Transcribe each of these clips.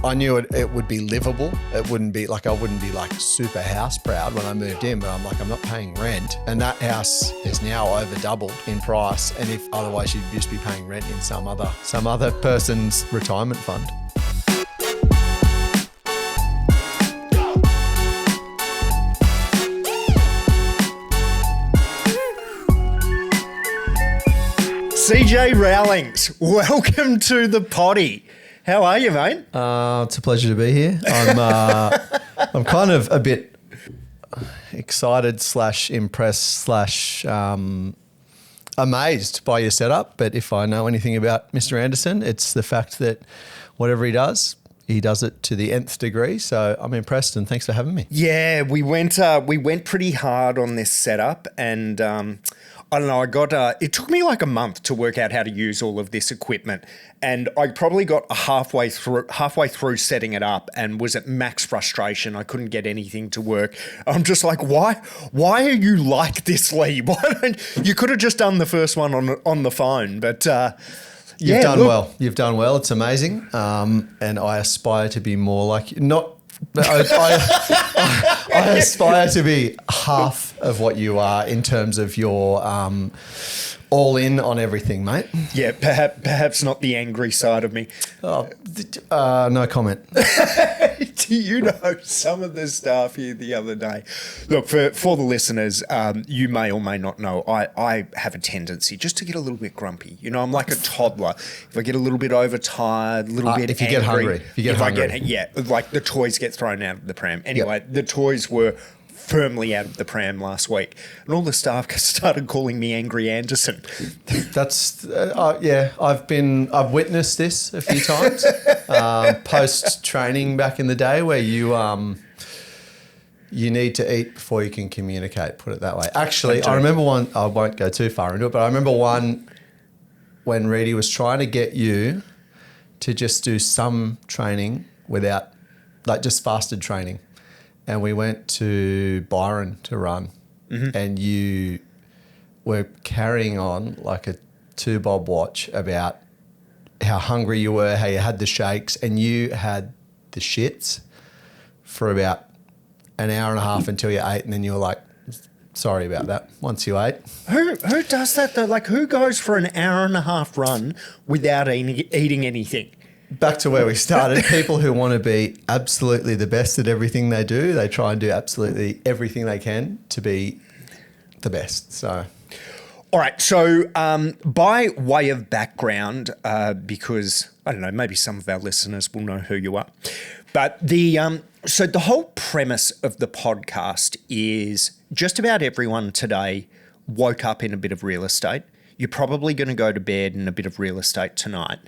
I knew it would be livable. It wouldn't be like, I wouldn't be like super house proud when I moved in, but I'm like, I'm not paying rent. And that house is now over doubled in price. And if otherwise you'd just be paying rent in some other person's retirement fund. CJ Rowlings, welcome to the potty. How are you, mate? It's a pleasure to be here. I'm kind of a bit excited / impressed / amazed by your setup. But if I know anything about Mr. Anderson, it's the fact that whatever he does it to the nth degree. So I'm impressed, and thanks for having me. Yeah, we went pretty hard on this setup, and I don't know, it took me like a month to work out how to use all of this equipment, and I probably got halfway through setting it up and was at max frustration. I couldn't get anything to work. I'm just like, why are you like this, Leigh? You could have just done the first one on the phone, but You've done well. You've done well. It's amazing. And I aspire to be more like you. I aspire to be half of what you are in terms of your all in on everything, mate. Yeah, perhaps not the angry side of me. No comment. Do you know some of the stuff here the other day? Look, for the listeners, you may or may not know, I have a tendency just to get a little bit grumpy. You know, I'm like a toddler. If I get a little bit overtired, a little bit if you angry. Get hungry. If you get hungry. Like the toys get thrown out of the pram. Anyway, The toys were firmly out of the pram last week, and all the staff started calling me Angry Anderson. That's I've witnessed this a few times post training back in the day, where you need to eat before you can communicate. Put it that way. Actually, I remember one. I won't go too far into it, but I remember one when Reedy was trying to get you to just do some training without, like, just fasted training. And we went to Byron to run, and you were carrying on like a 2-bob watch about how hungry you were, how you had the shakes, and you had the shits for about an hour and a half until you ate, and then you were like, sorry about that, once you ate. Who does that though? Like, who goes for an hour and a half run without eating anything? Back to where we started, people who want to be absolutely the best at everything they do, they try and do absolutely everything they can to be the best. So, all right. So by way of background, because, I don't know, maybe some of our listeners will know who you are, but so the whole premise of the podcast is just about everyone today woke up in a bit of real estate. You're probably going to go to bed in a bit of real estate tonight.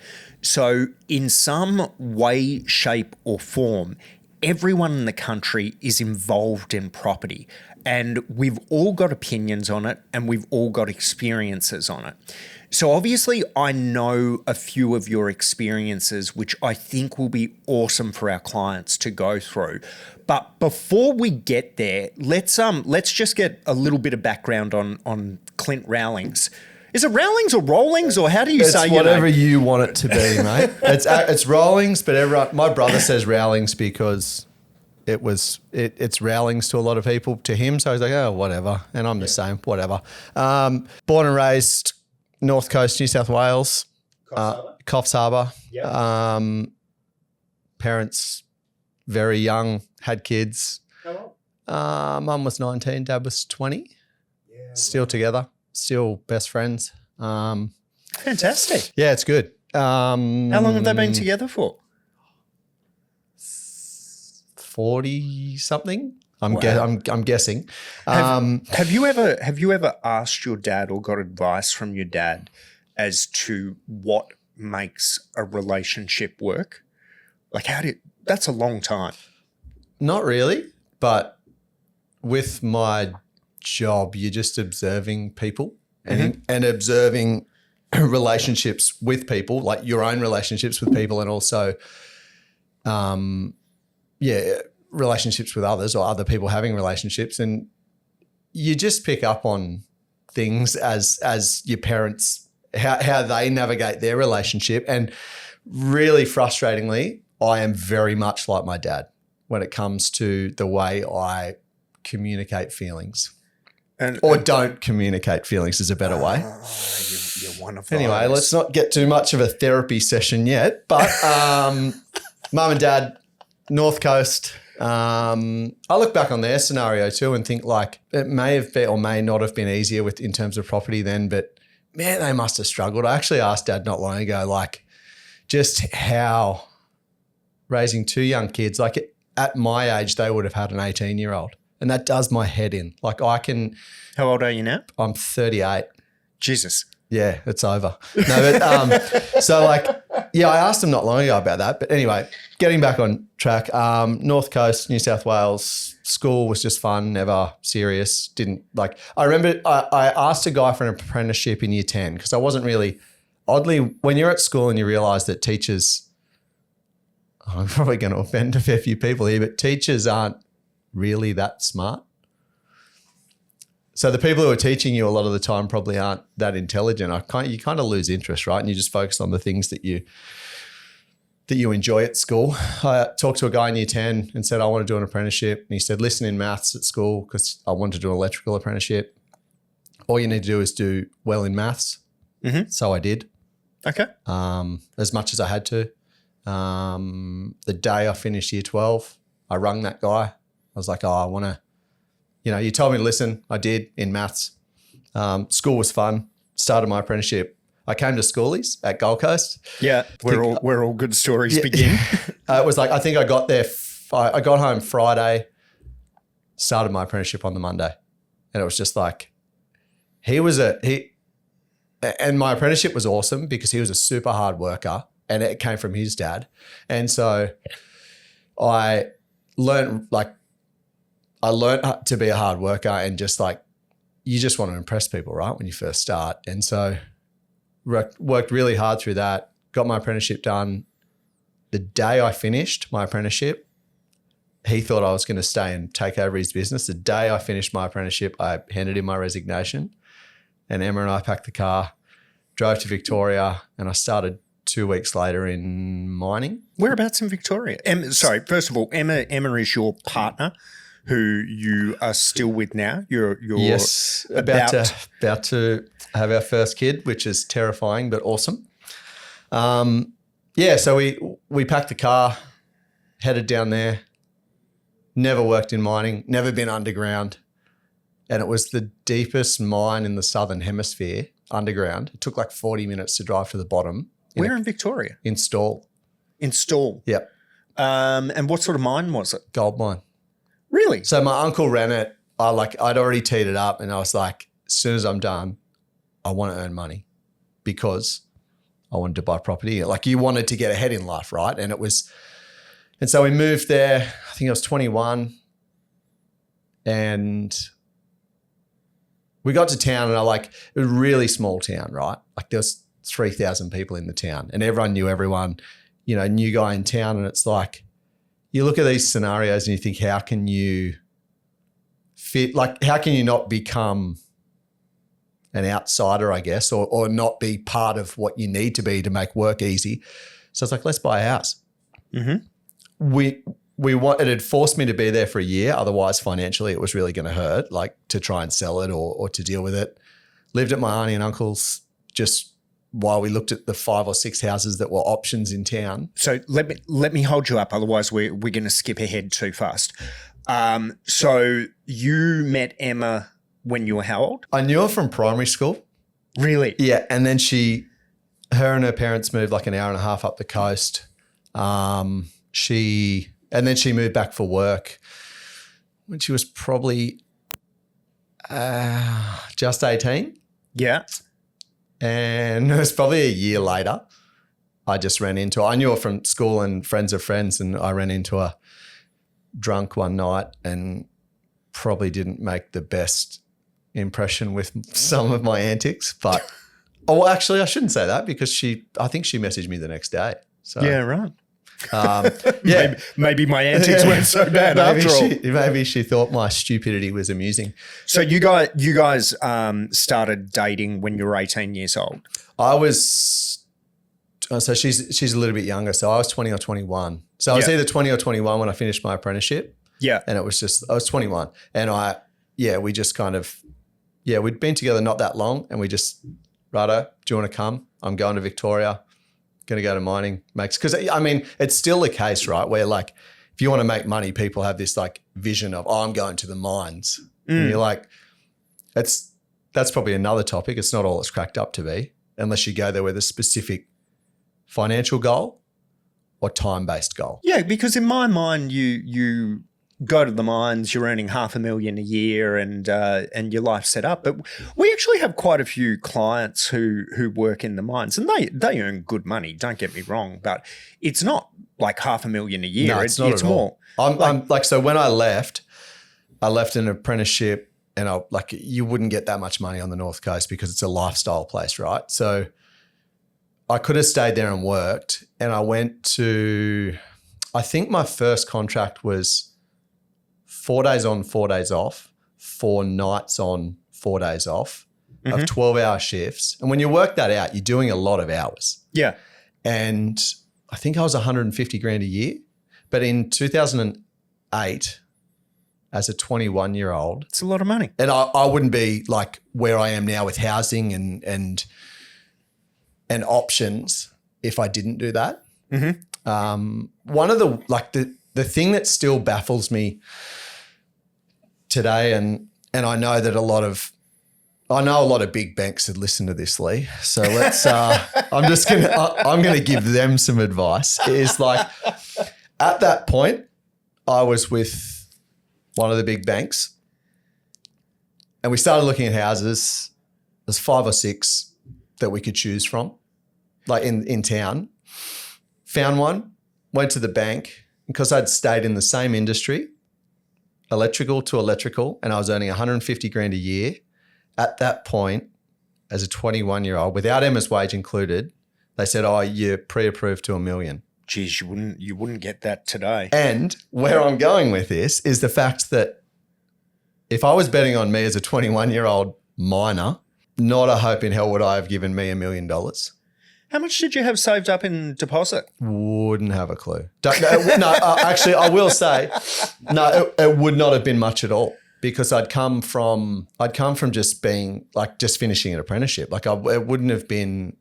So in some way, shape or form, everyone in the country is involved in property, and we've all got opinions on it, and we've all got experiences on it. So obviously I know a few of your experiences, which I think will be awesome for our clients to go through. But before we get there, let's just get a little bit of background on Clint Rowlings. Is it Rowlings or Rowlings, or how do you say your name? It's whatever you want it to be, mate. It's Rowlings, but my brother says Rowlings because it's Rowlings to a lot of people, to him. So he's like, oh, whatever. And I'm the same, whatever. Born and raised North Coast, New South Wales, Coffs Harbour. Yep. Parents very young, had kids. How old? Mum was 19, dad was 20. Yeah, still together. Still best friends. Fantastic. Yeah, it's good. How long have they been together for? 40 something. I'm guessing. Have you ever asked your dad or got advice from your dad as to what makes a relationship work? Like, that's a long time. Not really, but with my job, you're just observing people and observing relationships with people, like your own relationships with people, and also relationships with others or other people having relationships. And you just pick up on things as your parents, how they navigate their relationship. And really frustratingly, I am very much like my dad when it comes to the way I communicate feelings. Or don't communicate feelings is a better way. You're one of those. Anyway, let's not get too much of a therapy session yet. But mum and dad, North Coast. I look back on their scenario too and think like it may have been or may not have been easier in terms of property then, but man, they must have struggled. I actually asked Dad not long ago, like just how raising two young kids, like at my age, they would have had an 18-year-old. And that does my head in. Like I can. How old are you now? I'm 38. Jesus. Yeah, it's over. No, but so like, yeah, I asked him not long ago about that. But anyway, getting back on track, North Coast, New South Wales, school was just fun, never serious. Didn't like, I remember I asked a guy for an apprenticeship in year 10 because I wasn't really, oddly, when you're at school and you realise that teachers, I'm probably going to offend a fair few people here, but teachers aren't really that smart. So the people who are teaching you a lot of the time probably aren't that intelligent. You kind of lose interest, right? And you just focus on the things that you enjoy at school. I talked to a guy in year 10 and said, I want to do an apprenticeship. And he said, listen in maths at school because I wanted to do an electrical apprenticeship. All you need to do is do well in maths. Mm-hmm. So I did. Okay. As much as I had to. The day I finished year 12, I rung that guy. I was like, I want to, you told me to listen. I did in maths. School was fun. Started my apprenticeship. I came to schoolies at Gold Coast. Yeah, where all good stories begin. It was like, I think I got there, I got home Friday, started my apprenticeship on the Monday. And it was just like, and my apprenticeship was awesome because he was a super hard worker and it came from his dad. And so I learned to be a hard worker and just like, you just want to impress people, right? When you first start. And so worked really hard through that, got my apprenticeship done. The day I finished my apprenticeship, he thought I was going to stay and take over his business. The day I finished my apprenticeship, I handed in my resignation and Emma and I packed the car, drove to Victoria, and I started 2 weeks later in mining. Whereabouts in Victoria? First of all, Emma is your partner who you are still with now. You're yes, about to have our first kid, which is terrifying but awesome. So we packed the car, headed down there. Never worked in mining, never been underground, and it was the deepest mine in the southern hemisphere underground. It took like 40 minutes to drive to the bottom. Where in Victoria? In Stawell. In Stawell. Yep. And what sort of mine was it? Gold mine. Really? So my uncle ran it. I'd already teed it up and I was like, as soon as I'm done, I want to earn money because I wanted to buy property. Like you wanted to get ahead in life, right? And so we moved there, I think I was 21 and we got to town and it was a really small town, right? Like there was 3,000 people in the town and everyone knew everyone, new guy in town. And it's like, you look at these scenarios and you think, how can you fit, how can you not become an outsider, I guess, or not be part of what you need to be to make work easy? So it's like, let's buy a house. Mm-hmm. It had forced me to be there for a year. Otherwise, financially, it was really going to hurt, to try and sell it or to deal with it. Lived at my auntie and uncle's just while we looked at the 5 or 6 houses that were options in town. So let me hold you up. Otherwise, we're going to skip ahead too fast. So you met Emma when you were how old? I knew her from primary school. Really? Yeah. And then her and her parents moved like an hour and a half up the coast. And then she moved back for work when she was probably just 18. Yeah. And it was probably a year later, I just ran into her. I knew her from school and friends of friends, and I ran into her drunk one night and probably didn't make the best impression with some of my antics. But, actually, I shouldn't say that because I think she messaged me the next day. So yeah, right. Maybe my antics weren't so bad after all. Maybe she thought my stupidity was amusing. So you guys started dating when you were 18 years old. I was So she's a little bit younger. So I was 20 or 21. So I was either 20 or 21 when I finished my apprenticeship. Yeah. And it was just, I was 21. And we just kind of, we'd been together not that long and we just, righto, do you want to come? I'm going to Victoria, going to go to mining. Because, I mean, it's still the case, right? Where like, if you want to make money, people have this like vision of, I'm going to the mines. And you're like, that's probably another topic. It's not all it's cracked up to be, unless you go there with a specific financial goal or time-based goal. Yeah, because in my mind, you go to the mines, you're earning $500,000 a year and your life's set up. But we actually have quite a few clients who work in the mines and they earn good money, don't get me wrong, but it's not like $500,000 a year. No, it's not at more. I'm so when I left an apprenticeship and you wouldn't get that much money on the North Coast because it's a lifestyle place, right? So I could have stayed there and worked, and I went to, I think my first contract was 4 days on, 4 days off, 4 nights on, 4 days off of 12-hour shifts. And when you work that out, you're doing a lot of hours. Yeah. And I think I was 150 grand a year. But in 2008, as a 21-year-old. It's a lot of money. And I wouldn't be like where I am now with housing and options if I didn't do that. One of the thing that still baffles me today, and I know that a lot of big banks had listened to this, Leigh. So let's I'm gonna give them some advice. Is like at that point, I was with one of the big banks and we started looking at houses. There's 5 or 6 that we could choose from, like in town. Found one, went to the bank, because I'd stayed in the same industry, electrical to electrical, and I was earning 150 grand a year. At that point, as a 21-year-old, without Emma's wage included, they said, "Oh, you're pre-approved to $1 million." Geez, you wouldn't get that today. And where I'm going with this is the fact that if I was betting on me as a 21-year-old miner, not a hope in hell would I have given me $1 million. How much did you have saved up in deposit? Wouldn't have a clue. Actually, I will say, no, it would not have been much at all, because I'd come from just being like just finishing an apprenticeship. Like it wouldn't have been.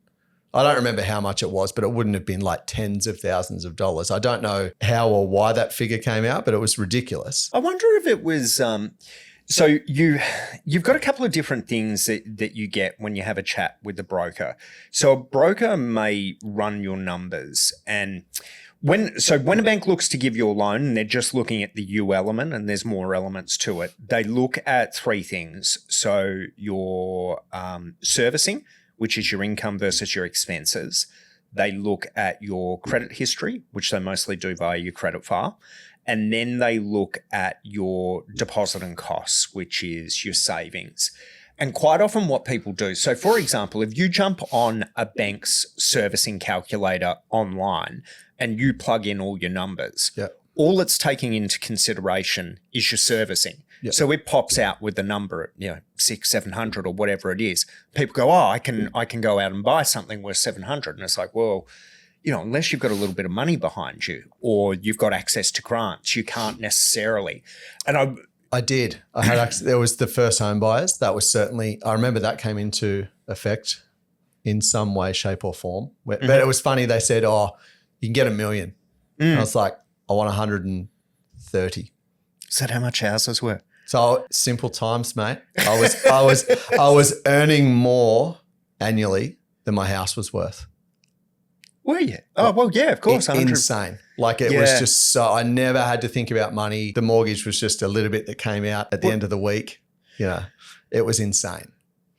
I don't remember how much it was, but it wouldn't have been like tens of thousands of dollars. I don't know how or why that figure came out, but it was ridiculous. I wonder if it was so you've got a couple of different things that you get when you have a chat with the broker. So a broker may run your numbers, and when a bank looks to give you a loan and they're just looking at the U element, and there's more elements to it, they look at 3 things. So your servicing, which is your income versus your expenses. They look at your credit history, which they mostly do via your credit file. And then they look at your deposit and costs, which is your savings. And quite often what people do, so for example, if you jump on a bank's servicing calculator online and you plug in all your numbers, all it's taking into consideration is your servicing. Yep. So it pops out with the number, 600-700 or whatever it is. People go, I can go out and buy something worth 700, and it's like, well, unless you've got a little bit of money behind you or you've got access to grants, you can't necessarily. And I did. I had access. There was the first home buyers. That was certainly. I remember that came into effect in some way, shape, or form. But it was funny. They said, "Oh, you can get $1 million." And I was like, "I want 130." Is that how much houses were? So simple times, mate. I was earning more annually than my house was worth. Were you? Oh, well, yeah, of course. Insane. Like it was just so, I never had to think about money. The mortgage was just a little bit that came out at the end of the week. It was insane.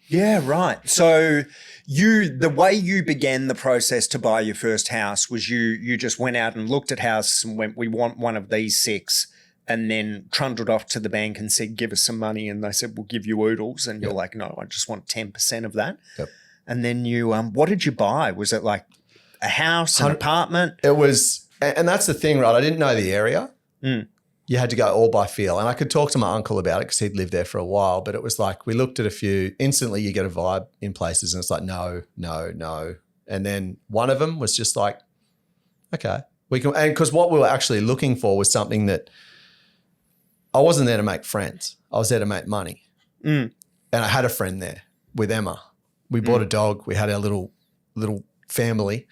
Yeah, right. So the way you began the process to buy your first house was you just went out and looked at houses and went, we want one of these 6. And then trundled off to the bank and said, give us some money. And they said, we'll give you oodles. And you're like, no, I just want 10% of that. Yep. And then you, what did you buy? Was it like a house, an apartment? It was, and that's the thing, right? I didn't know the area. You had to go all by feel. And I could talk to my uncle about it because he'd lived there for a while. But it was like, we looked at a few, instantly you get a vibe in places and it's like, no. And then one of them was just like, okay, we can, and because what we were actually looking for was something that I wasn't there to make friends. I was there to make money. And I had a friend there with Emma. We bought a dog. We had our little family.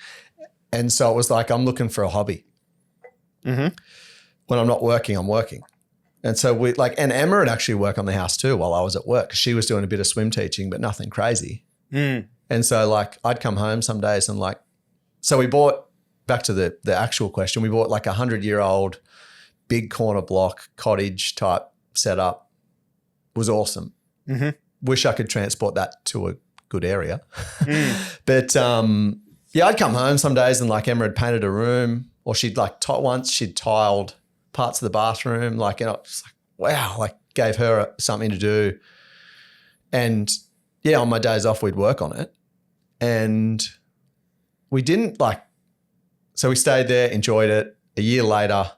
And so it was like, I'm looking for a hobby. When I'm not working, I'm working. And so and Emma would actually work on the house too while I was at work. She was doing a bit of swim teaching, but nothing crazy. And so like I'd come home some days and like, so we bought, back to the actual question, we bought like 100-year-old big corner block cottage type setup. It was awesome. Wish I could transport that to a good area. But yeah, I'd come home some days and like Emma had painted a room, or she'd like once she'd tiled parts of the bathroom, like, and I was like, wow, like gave her something to do. And yeah, on my days off, we'd work on it. And we didn't like, so we stayed there, enjoyed it. A year later,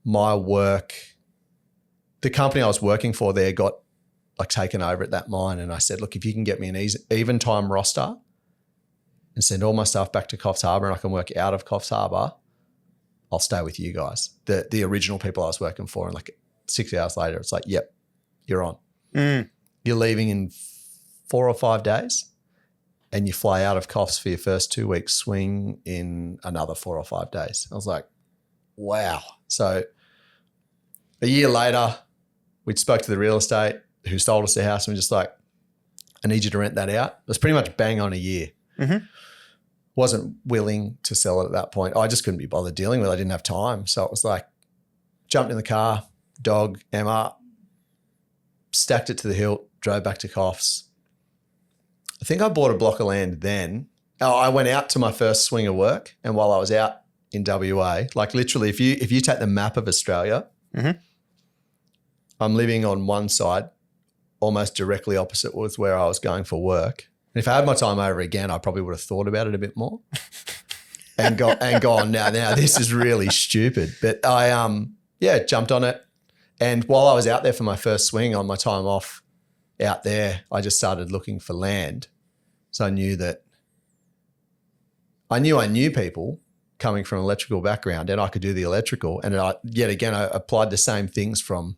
my work, the company I was working for there got like taken over at that mine. And I said, look, if you can get me an even time roster and send all my stuff back to Coffs Harbour and I can work out of Coffs Harbour, I'll stay with you guys. The original people I was working for. And like 6 hours later, it's like, yep, you're on. You're leaving in 4 or 5 days and you fly out of Coffs for your first 2 weeks swing in another 4 or 5 days. I was like, wow. So a year later, we spoke to the real estate who sold us the house and we're just like, I need you to rent that out. It was pretty much bang on a year. Wasn't willing to sell it at that point. I just couldn't be bothered dealing with it. I didn't have time. So it was like, jumped in the car, dog, Emma, stacked it to the hilt, drove back to Coffs. I think I bought a block of land then. I went out to my first swing of work, and while I was out in WA, like literally if you take the map of Australia, I'm living on one side, almost directly opposite was where I was going for work. And if I had my time over again, I probably would have thought about it a bit more and gone, now this is really stupid. But I jumped on it. And while I was out there for my first swing on my time off out there, I just started looking for land. So I knew I knew people coming from an electrical background and I could do the electrical. And I applied the same things from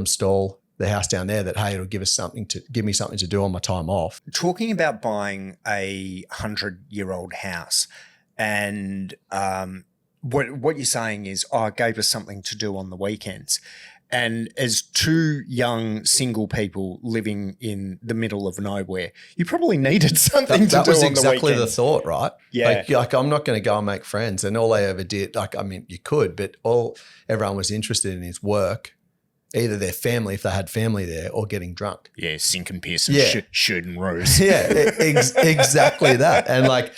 Stall, the house down there, that, hey, it'll give me something to do on my time off. Talking about buying a 100-year-old house, and what you're saying is, it gave us something to do on the weekends. And as two young single people living in the middle of nowhere, you probably needed something to do on the weekends. That was exactly the thought, right? Yeah. Like I'm not going to go and make friends. And all they ever did, you could, but everyone was interested in is work. Either their family, if they had family there, or getting drunk. Yeah, sink and piss and shooting roos. Yeah, exactly that. And like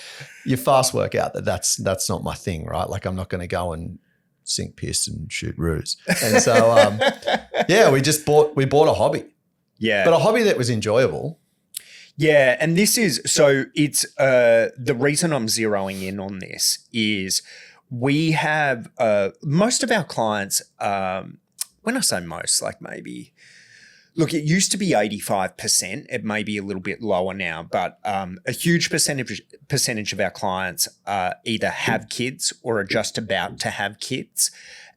you fast work out that's not my thing, right? Like I'm not going to go and sink, piss and shoot roos. And so, we bought a hobby. Yeah. But a hobby that was enjoyable. Yeah, and it's the reason I'm zeroing in on this is we have most of our clients, when I say most, like maybe, look, it used to be 85%. It may be a little bit lower now, but a huge percentage of our clients either have kids or are just about to have kids.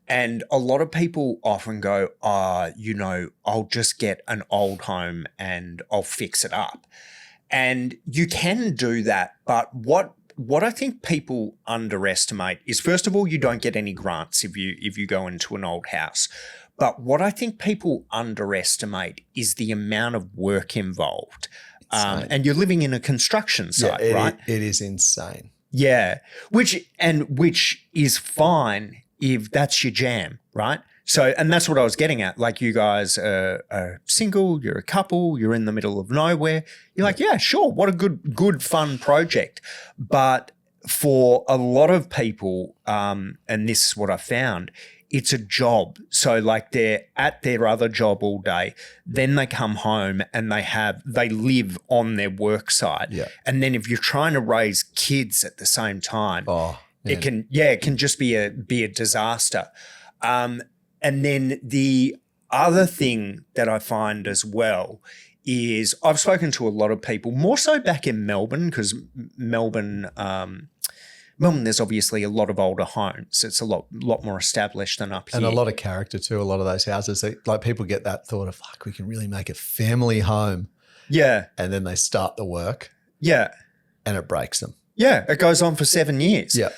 And a lot of people often go, I'll just get an old home and I'll fix it up. And you can do that, but what I think people underestimate is, first of all, you don't get any grants if you go into an old house. But what I think people underestimate is the amount of work involved. And you're living in a construction site, right? It is insane. Yeah, which is fine if that's your jam, right? So, and that's what I was getting at. Like, you guys are single, you're a couple, you're in the middle of nowhere. You're like, yeah, sure, what a good fun project. But for a lot of people, and this is what I found, it's a job. So like they're at their other job all day, then they come home and they live on their work site. Yeah. And then if you're trying to raise kids at the same time, it can just be a disaster. And then the other thing that I find as well is I've spoken to a lot of people, more so back in Melbourne, because Melbourne, there's obviously a lot of older homes. It's a lot more established than up here. And a lot of character too, a lot of those houses. Like people get that thought of, fuck, we can really make a family home. Yeah. And then they start the work. Yeah. And it breaks them. Yeah. It goes on for 7 years. Yeah.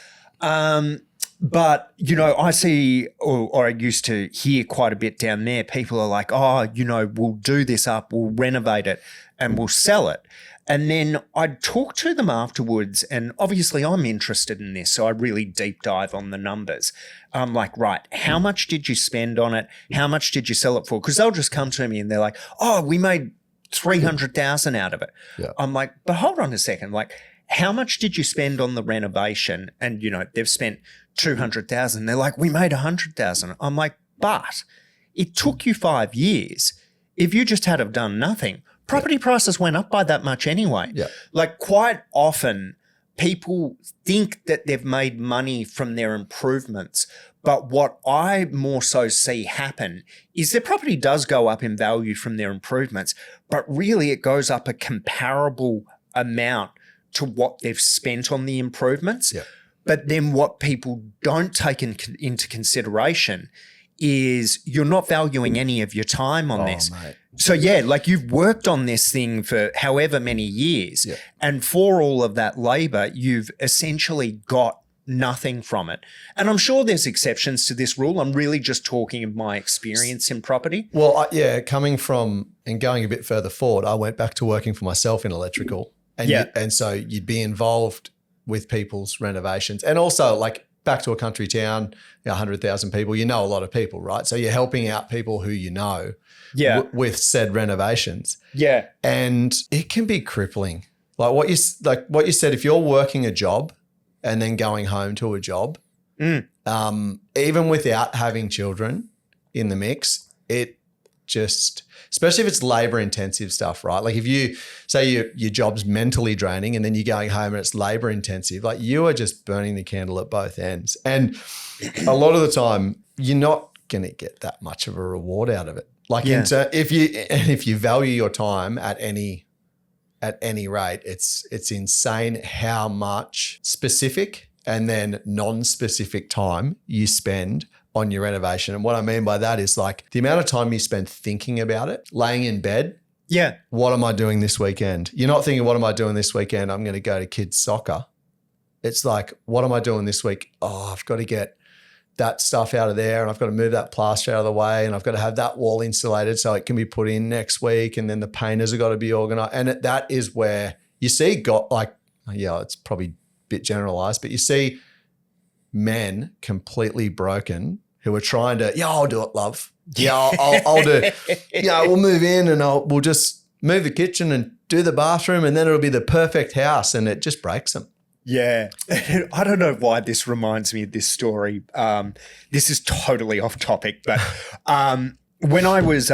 But, I see or I used to hear quite a bit down there. People are like, we'll do this up, we'll renovate it and we'll sell it. And then I'd talk to them afterwards, and obviously I'm interested in this, so I really deep dive on the numbers. I'm like, right, how much did you spend on it? How much did you sell it for? Because they'll just come to me and they're like, we made 300,000 out of it. Yeah. I'm like, but hold on a second, like, how much did you spend on the renovation? And, they've spent 200,000. They're like, we made 100,000. I'm like, but it took you 5 years. If you just had have done nothing, property prices went up by that much anyway. Yeah. Like quite often people think that they've made money from their improvements, but what I more so see happen is their property does go up in value from their improvements, but really it goes up a comparable amount to what they've spent on the improvements. Yeah. But then what people don't take into consideration is you're not valuing any of your time on this. Mate. So yeah, like you've worked on this thing for however many years, and for all of that labor, you've essentially got nothing from it. And I'm sure there's exceptions to this rule. I'm really just talking of my experience in property. Well, coming from and going a bit further forward, I went back to working for myself in electrical, and so you'd be involved with people's renovations, and also like back to a country town, 100,000 people, a lot of people, right? So you're helping out people who with said renovations. Yeah. And it can be crippling. Like what you said, if you're working a job and then going home to a job, even without having children in the mix, it just, especially if it's labor intensive stuff, right? Like if you say your job's mentally draining and then you're going home and it's labor intensive, like you are just burning the candle at both ends. And a lot of the time you're not going to get that much of a reward out of it. Like if you value your time at any rate, it's insane how much specific and then non-specific time you spend on your renovation. And what I mean by that is like the amount of time you spend thinking about it, laying in bed. Yeah. What am I doing this weekend? You're not thinking, what am I doing this weekend? I'm going to go to kids' soccer. It's like, what am I doing this week? Oh, I've got to get that stuff out of there and I've got to move that plaster out of the way and I've got to have that wall insulated so it can be put in next week, and then the painters have got to be organised. And that is where you see it's probably a bit generalised, but you see men completely broken who are trying to, I'll do it, love. I'll do it. We'll move in and we'll just move the kitchen and do the bathroom and then it'll be the perfect house, and it just breaks them. Yeah. I don't know why this reminds me of this story. This is totally off topic, but when I was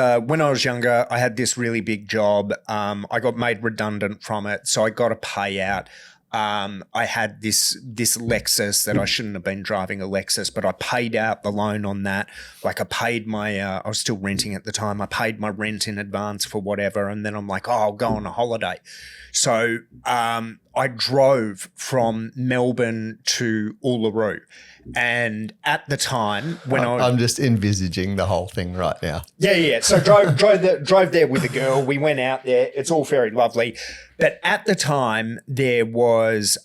younger, I had this really big job. I got made redundant from it, so I got a payout. I had this Lexus that I shouldn't have been driving a Lexus, but I paid out the loan on that. Like I paid I was still renting at the time. I paid my rent in advance for whatever. And then I'm like, I'll go on a holiday. So I drove from Melbourne to Uluru. And at the time when I'm just envisaging the whole thing right now. Yeah. So drove there with a girl. We went out there. It's all very lovely. But at the time there was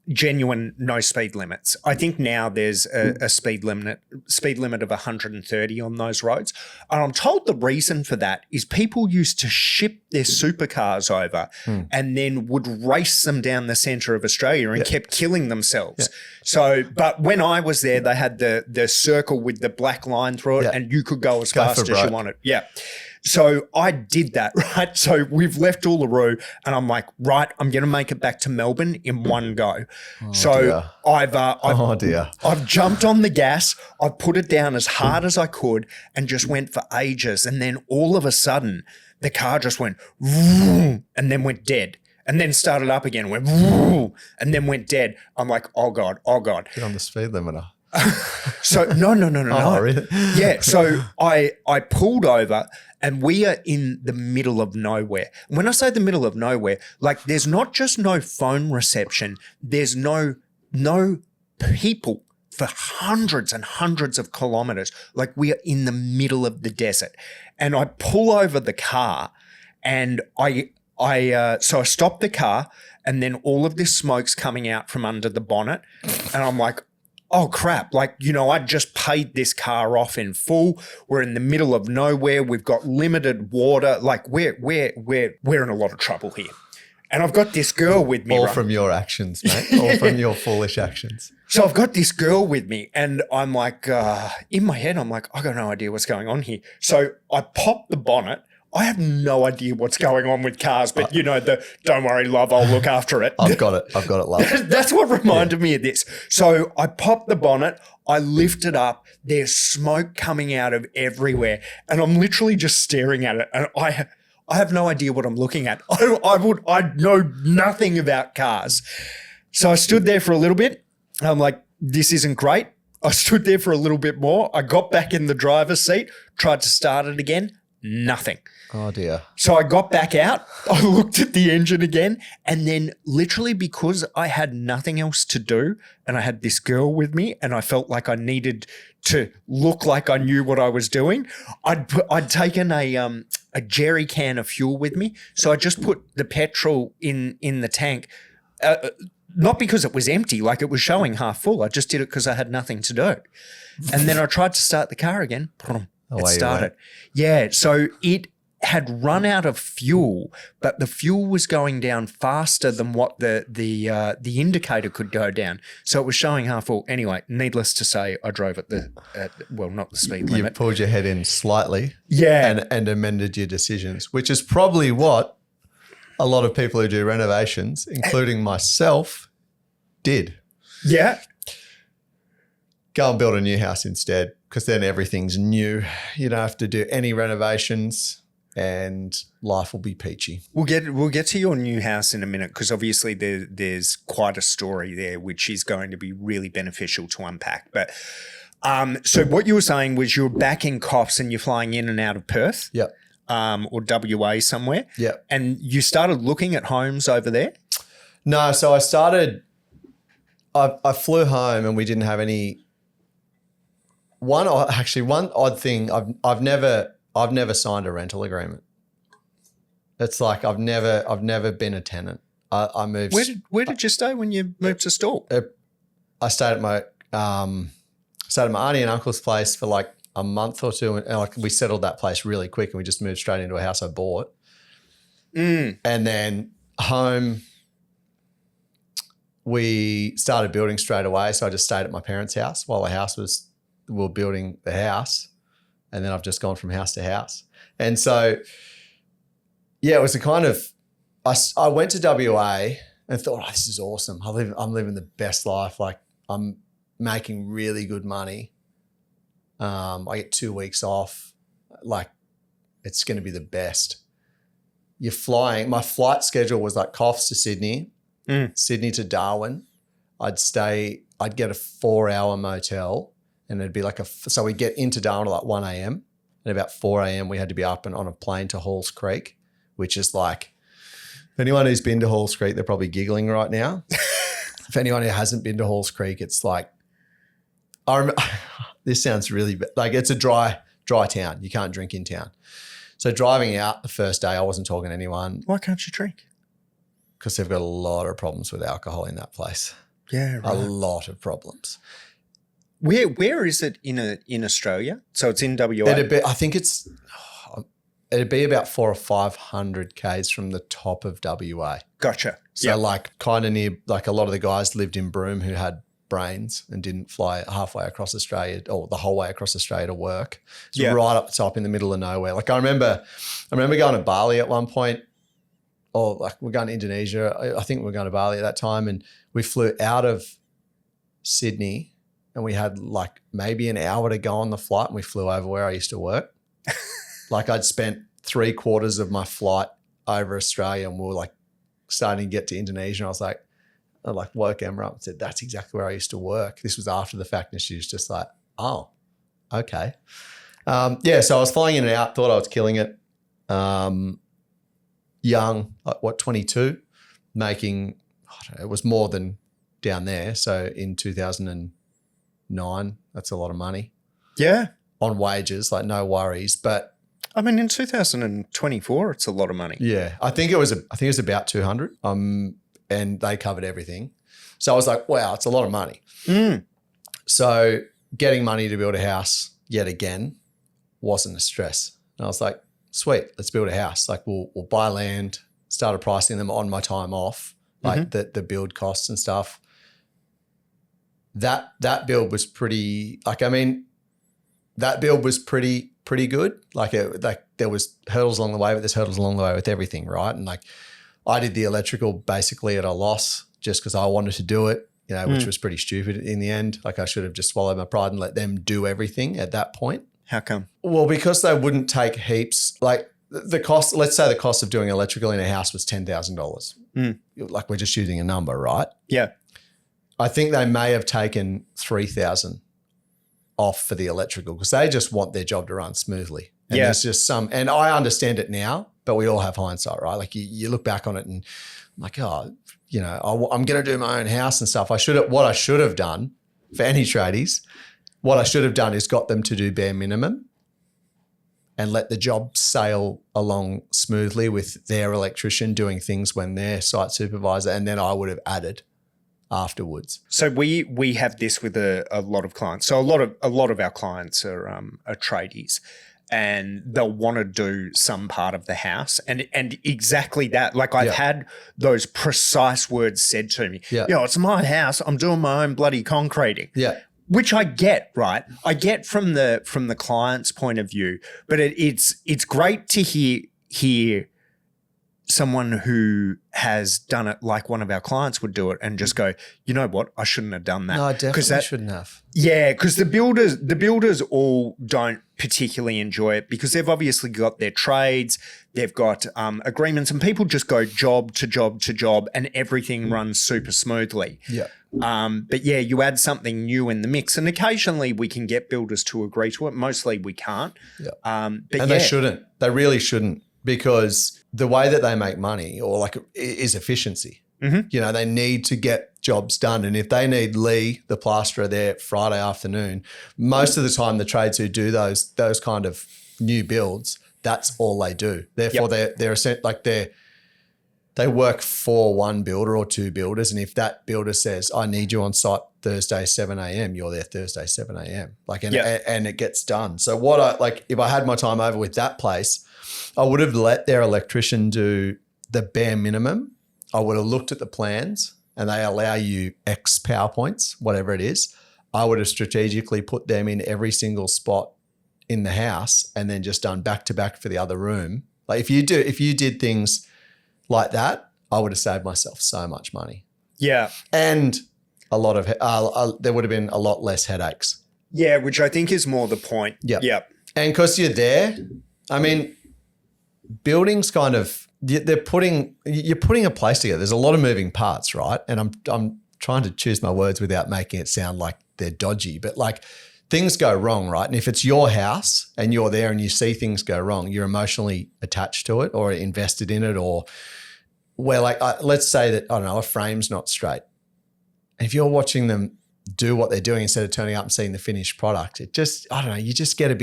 genuine no speed limits. I think now there's a speed limit of 130 on those roads. And I'm told the reason for that is people used to ship their supercars over and then would race them down the centre of Australia and kept killing themselves. Yeah. So, but when I was there, they had the circle with the black line through it and you could go as fast as you wanted. Yeah. So I did that, right? So we've left Uluru and I'm like, right, I'm going to make it back to Melbourne in one go. Dear. I've jumped on the gas. I put it down as hard as I could and just went for ages. And then all of a sudden the car just went vroom, and then went dead. And then started up again, went vroom, and then went dead. I'm like, oh God. Get on the speed limiter. So no. Oh, really? Yeah. So I pulled over and we are in the middle of nowhere. When I say the middle of nowhere, like there's not just no phone reception, there's no people for hundreds and hundreds of kilometers. Like we are in the middle of the desert. And I pull over the car and so I stop the car and then all of this smoke's coming out from under the bonnet. And I'm like, oh crap, like, I just paid this car off in full. We're in the middle of nowhere. We've got limited water. Like we're in a lot of trouble here. And I've got this girl with me. All from your actions, mate. All from your foolish actions. So I've got this girl with me and I'm like, in my head, I'm like, I got no idea what's going on here. So I pop the bonnet. I have no idea what's going on with cars, but don't worry, love, I'll look after it. I've got it, love. That's what reminded me of this. So I pop the bonnet, I lift it up, there's smoke coming out of everywhere, and I'm literally just staring at it, and I have no idea what I'm looking at. I know nothing about cars. So I stood there for a little bit. I'm like, this isn't great. I stood there for a little bit more. I got back in the driver's seat, tried to start it again, nothing. Oh dear. So I got back out, I looked at the engine again, and then literally because I had nothing else to do and I had this girl with me and I felt like I needed to look like I knew what I was doing, I'd taken a jerry can of fuel with me. So I just put the petrol in the tank, not because it was empty, like it was showing half full. I just did it because I had nothing to do. And then I tried to start the car again. It started. Yeah, so it had run out of fuel, but the fuel was going down faster than what the indicator could go down. So it was showing half full. Anyway, needless to say, I drove at not the speed limit. You pulled your head in slightly, yeah, and amended your decisions, which is probably what a lot of people who do renovations, including myself, did. Yeah. Go and build a new house instead, because then everything's new. You don't have to do any renovations and life will be peachy. We'll get to your new house in a minute, because obviously there's quite a story there which is going to be really beneficial to unpack. But so what you were saying was you're back in Coffs and you're flying in and out of Perth. Yep. Or WA somewhere. Yep. And you started looking at homes over there? No, so I flew home and we didn't have any. One odd thing, I've never signed a rental agreement. It's like I've never been a tenant. I moved. Where did you stay when you moved to Stawell? I stayed at my auntie and uncle's place for like a month or two, and like we settled that place really quick, and we just moved straight into a house I bought. And then home, we started building straight away. So I just stayed at my parents' house while we were building the house, and then I've just gone from house to house. And so, yeah, it was a kind of, I went to WA and thought, oh, this is awesome. I'm living the best life. Like I'm making really good money. I get 2 weeks off. Like it's going to be the best. You're flying. My flight schedule was like Coffs to Sydney, Sydney to Darwin. I'd get a 4-hour motel. And it'd be like so we get into Darwin at like 1 a.m. and about 4 a.m. we had to be up and on a plane to Halls Creek, which is like, if anyone who's been to Halls Creek, they're probably giggling right now. If anyone who hasn't been to Halls Creek, it's like, this sounds really bad. Like it's a dry town. You can't drink in town. So driving out the first day, I wasn't talking to anyone. Why can't you drink? Because they've got a lot of problems with alcohol in that place. Yeah, right. A lot of problems. Where is it in Australia? So it's in WA. I think it'd be about 400 or 500 k's from the top of WA. Gotcha. So like kind of near, like a lot of the guys lived in Broome who had brains and didn't fly halfway across Australia or the whole way across Australia to work. It's right up the top in the middle of nowhere. Like I remember going to Bali at one point, or like we're going to Indonesia. I think we were going to Bali at that time, and we flew out of Sydney. And we had like maybe an hour to go on the flight, and we flew over where I used to work. Like I'd spent 3/4 of my flight over Australia, and we were like starting to get to Indonesia. And I was like, I like woke Emma up and said, that's exactly where I used to work. This was after the fact. And she was just like, oh, okay. So I was flying in and out, thought I was killing it. Young, like 22, making, I don't know, it was more than down there. So in 2009, that's a lot of money. Yeah. On wages, like no worries. But I mean, in 2024, it's a lot of money. Yeah. I think it was about 200. And they covered everything. So I was like, wow, it's a lot of money. So getting money to build a house yet again wasn't a stress. And I was like, sweet, let's build a house. Like we'll buy land, started pricing them on my time off, like the build costs and stuff. That build was pretty, that build was pretty good. Like there was hurdles along the way, but there's hurdles along the way with everything, right? And like I did the electrical basically at a loss just because I wanted to do it, which was pretty stupid in the end. Like I should have just swallowed my pride and let them do everything at that point. How come? Well, because they wouldn't take heaps. Like the cost, let's say the cost of doing electrical in a house was $10,000. Like we're just using a number, right? Yeah. I think they may have taken $3,000 off for the electrical because they just want their job to run smoothly. And there's just and I understand it now, but we all have hindsight, right? Like you look back on it and I'm like, I'm going to do my own house and stuff. What I should have done for any tradies, what I should have done is got them to do bare minimum and let the job sail along smoothly with their electrician doing things when they're site supervisor, and then I would have added afterwards. So we have this with a lot of clients. So a lot of our clients are tradies, and they'll want to do some part of the house, and exactly that. Like I've had those precise words said to me. Yeah, it's my house. I'm doing my own bloody concreting. Yeah. Which I get, right? I get from the client's point of view, but it's great to hear someone who has done it like one of our clients would do it and just go, you know what, I shouldn't have done that. No, I definitely shouldn't have. Yeah, because the builders all don't particularly enjoy it because they've obviously got their trades, they've got agreements, and people just go job to job to job and everything runs super smoothly. Yeah. But yeah, you add something new in the mix, and occasionally we can get builders to agree to it. Mostly we can't. Yeah. They shouldn't. They really shouldn't, because the way that they make money is efficiency. Mm-hmm. They need to get jobs done. And if they need Leigh, the plasterer, there Friday afternoon, most of the time the trades who do those kind of new builds, that's all they do. Therefore, they work for one builder or two builders. And if that builder says, I need you on site Thursday, 7 a.m., you're there Thursday, 7 a.m. And it gets done. So if I had my time over with that place, I would have let their electrician do the bare minimum. I would have looked at the plans, and they allow you X PowerPoints, whatever it is. I would have strategically put them in every single spot in the house and then just done back to back for the other room. Like if you did things like that, I would have saved myself so much money. Yeah. And a lot of there would have been a lot less headaches. Yeah, which I think is more the point. Yeah. Yep. And because you're there, I mean, buildings you're putting a place together. There's a lot of moving parts, right? And I'm trying to choose my words without making it sound like they're dodgy, but like things go wrong, right? And if it's your house and you're there and you see things go wrong, you're emotionally attached to it or invested in it, or where let's say that, I don't know, a frame's not straight. And if you're watching them do what they're doing instead of turning up and seeing the finished product, it just, I don't know, you just get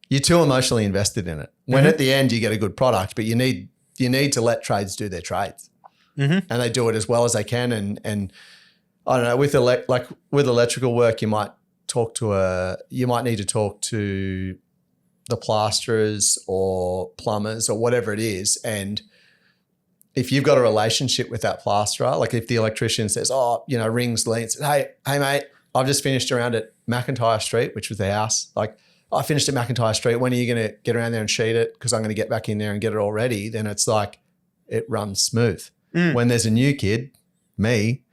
you're too emotionally invested in it. When at the end you get a good product, but you need to let trades do their trades, and they do it as well as they can. And I don't know, with electrical work, you might need to talk to the plasterers or plumbers or whatever it is. And if you've got a relationship with that plasterer, like if the electrician says, rings Leigh and says, hey mate, I've just finished around at McIntyre Street, which was the house. Like, I finished at McIntyre Street. When are you going to get around there and sheet it? Because I'm going to get back in there and get it all ready. Then it's like it runs smooth. When there's a new kid, me,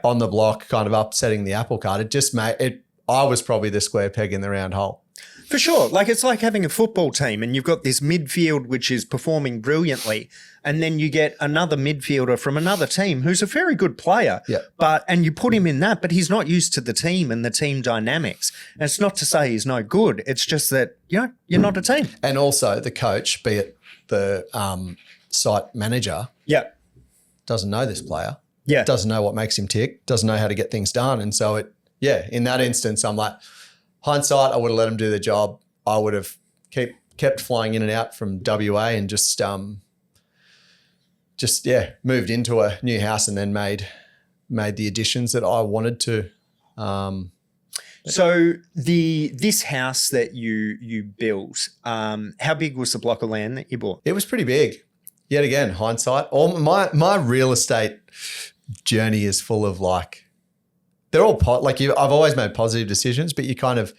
on the block kind of upsetting the apple cart, it just I was probably the square peg in the round hole. For sure. Like it's like having a football team and you've got this midfield which is performing brilliantly, and then you get another midfielder from another team who's a very good player. Yeah. And you put him in that, but he's not used to the team and the team dynamics. And it's not to say he's no good. It's just that, you're not a team. And also the coach, be it the site manager, doesn't know this player. Yeah. Doesn't know what makes him tick, doesn't know how to get things done. And so in that instance, I'm like, hindsight, I would have let him do the job. I would have kept flying in and out from WA and just moved into a new house and then made the additions that I wanted to. So this house that you built, how big was the block of land that you bought? It was pretty big. Yet again, hindsight. All my real estate journey is full of like, they're all I've always made positive decisions, but it's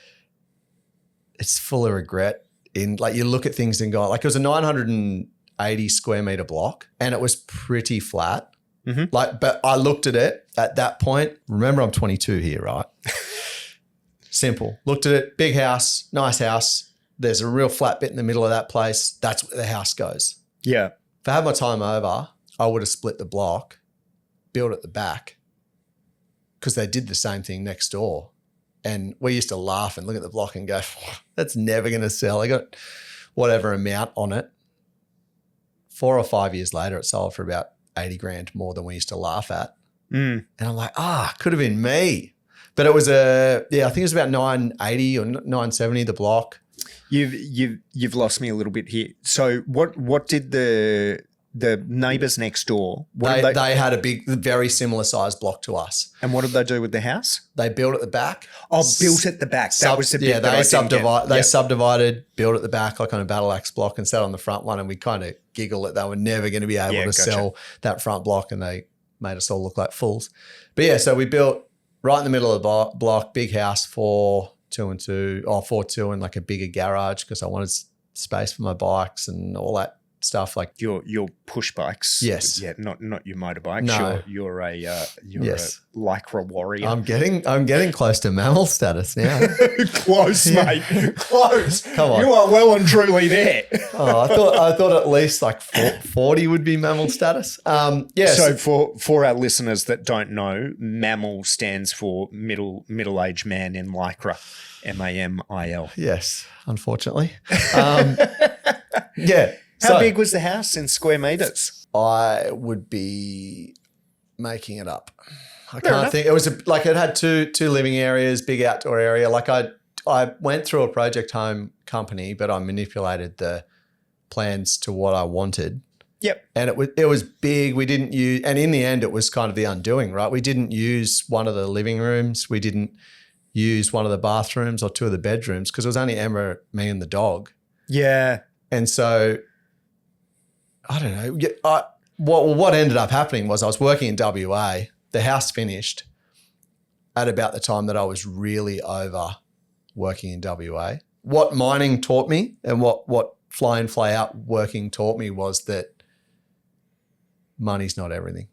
full of regret. In like you look at things and go, like it was a 980 square meter block, and it was pretty flat. Mm-hmm. But I looked at it at that point. Remember, I'm 22 here, right? Simple. Looked at it, big house, nice house. There's a real flat bit in the middle of that place. That's where the house goes. Yeah. If I had my time over, I would have split the block, built at the back, because they did the same thing next door. And we used to laugh and look at the block and go, that's never going to sell. I got whatever amount on it. 4 or 5 years later, it sold for about 80 grand more than we used to laugh at. Mm. And I'm like, could have been me. But it was I think it was about 980 or 970, the block. You've lost me a little bit here. So what did the neighbours next door? They had a big, very similar sized block to us. And what did they do with the house? They built at the back. Oh, built at the back. That was the bit that they subdivided, built at the back like on a battle axe block and sat on the front one, and we kind of giggle that they were never going to be able to sell that front block, and they made us all look like fools. But yeah, so we built right in the middle of the block, big house, 4-2 and like a bigger garage because I wanted space for my bikes and all that stuff. Like your push bikes. Yes. Yeah, not your motorbikes. No. You're a Yes. a lycra warrior. I'm getting close to mammal status now. Close, mate. Close. Come on. You are well and truly there. I thought at least like 40 would be mammal status. So for our listeners that don't know, mammal stands for middle-aged man in lycra. MAMIL. Yes, unfortunately. Yeah. How big was the house in square meters? I would be making it up. I can't think. It was it had two living areas, big outdoor area. Like I went through a project home company, but I manipulated the plans to what I wanted. Yep. And it was big. We didn't use, and in the end, it was kind of the undoing, right? We didn't use one of the living rooms. We didn't use one of the bathrooms or 2 of the bedrooms because it was only Emma, me, and the dog. Yeah. And so, I don't know. What ended up happening was I was working in WA. The house finished at about the time that I was really over working in WA. What mining taught me and what fly in, fly out working taught me was that money's not everything.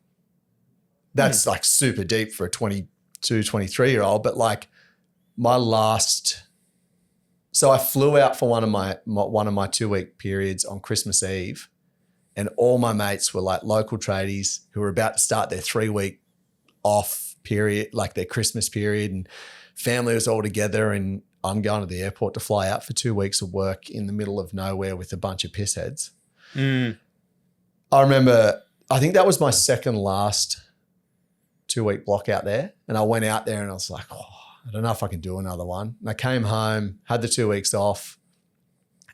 That's like super deep for a 22, 23-year-old, but like so I flew out for one of my 2-week periods on Christmas Eve, and all my mates were like local tradies who were about to start their 3-week off period, like their Christmas period, and family was all together, and I'm going to the airport to fly out for 2 weeks of work in the middle of nowhere with a bunch of pissheads. Mm. I remember, I think that was my second last 2-week block out there, and I went out there and I was like, I don't know if I can do another one. And I came home, had the 2 weeks off.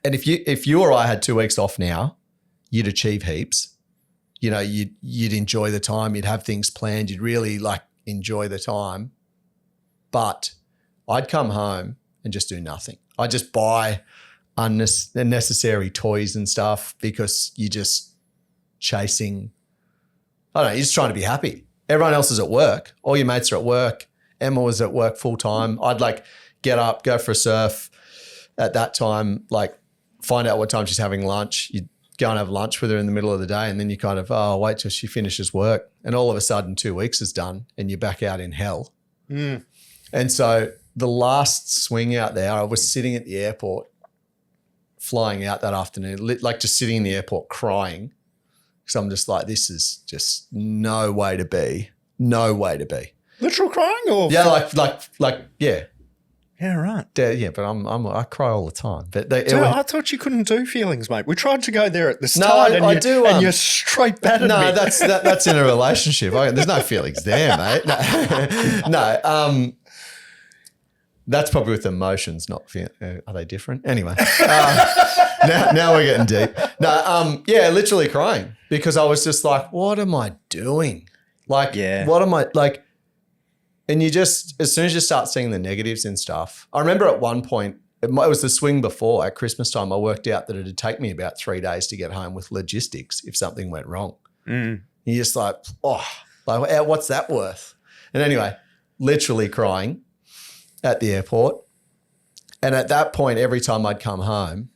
And if you or I had 2 weeks off now, you'd achieve heaps. You know, you'd enjoy the time. You'd have things planned. You'd really like enjoy the time. But I'd come home and just do nothing. I'd just buy unnecessary toys and stuff because you're just chasing, I don't know, you're just trying to be happy. Everyone else is at work. All your mates are at work. Emma was at work full time. I'd like get up, go for a surf at that time, like find out what time she's having lunch. You'd go and have lunch with her in the middle of the day, and then you kind of, wait till she finishes work. And all of a sudden 2 weeks is done and you're back out in hell. Mm. And so the last swing out there, I was sitting at the airport, flying out that afternoon, like just sitting in the airport crying. Because I'm just like, this is just no way to be. No way to be. Literal crying or? Yeah, like, yeah. Yeah, right. Yeah, but I cry all the time. But I thought you couldn't do feelings, mate. We tried to go there at the No, start, I do. and you're straight battered no, me. that's in a relationship. There's no feelings there, mate. No, that's probably with emotions, not are they different? Anyway, now we're getting deep. No, yeah, literally crying because I was just like, what am I doing? Like, what am I like? And you just, as soon as you start seeing the negatives and stuff, I remember at one point, it was the swing before at Christmas time, I worked out that it'd take me about 3 days to get home with logistics if something went wrong. You're just like, what's that worth? And anyway, literally crying at the airport. And at that point, every time I'd come home,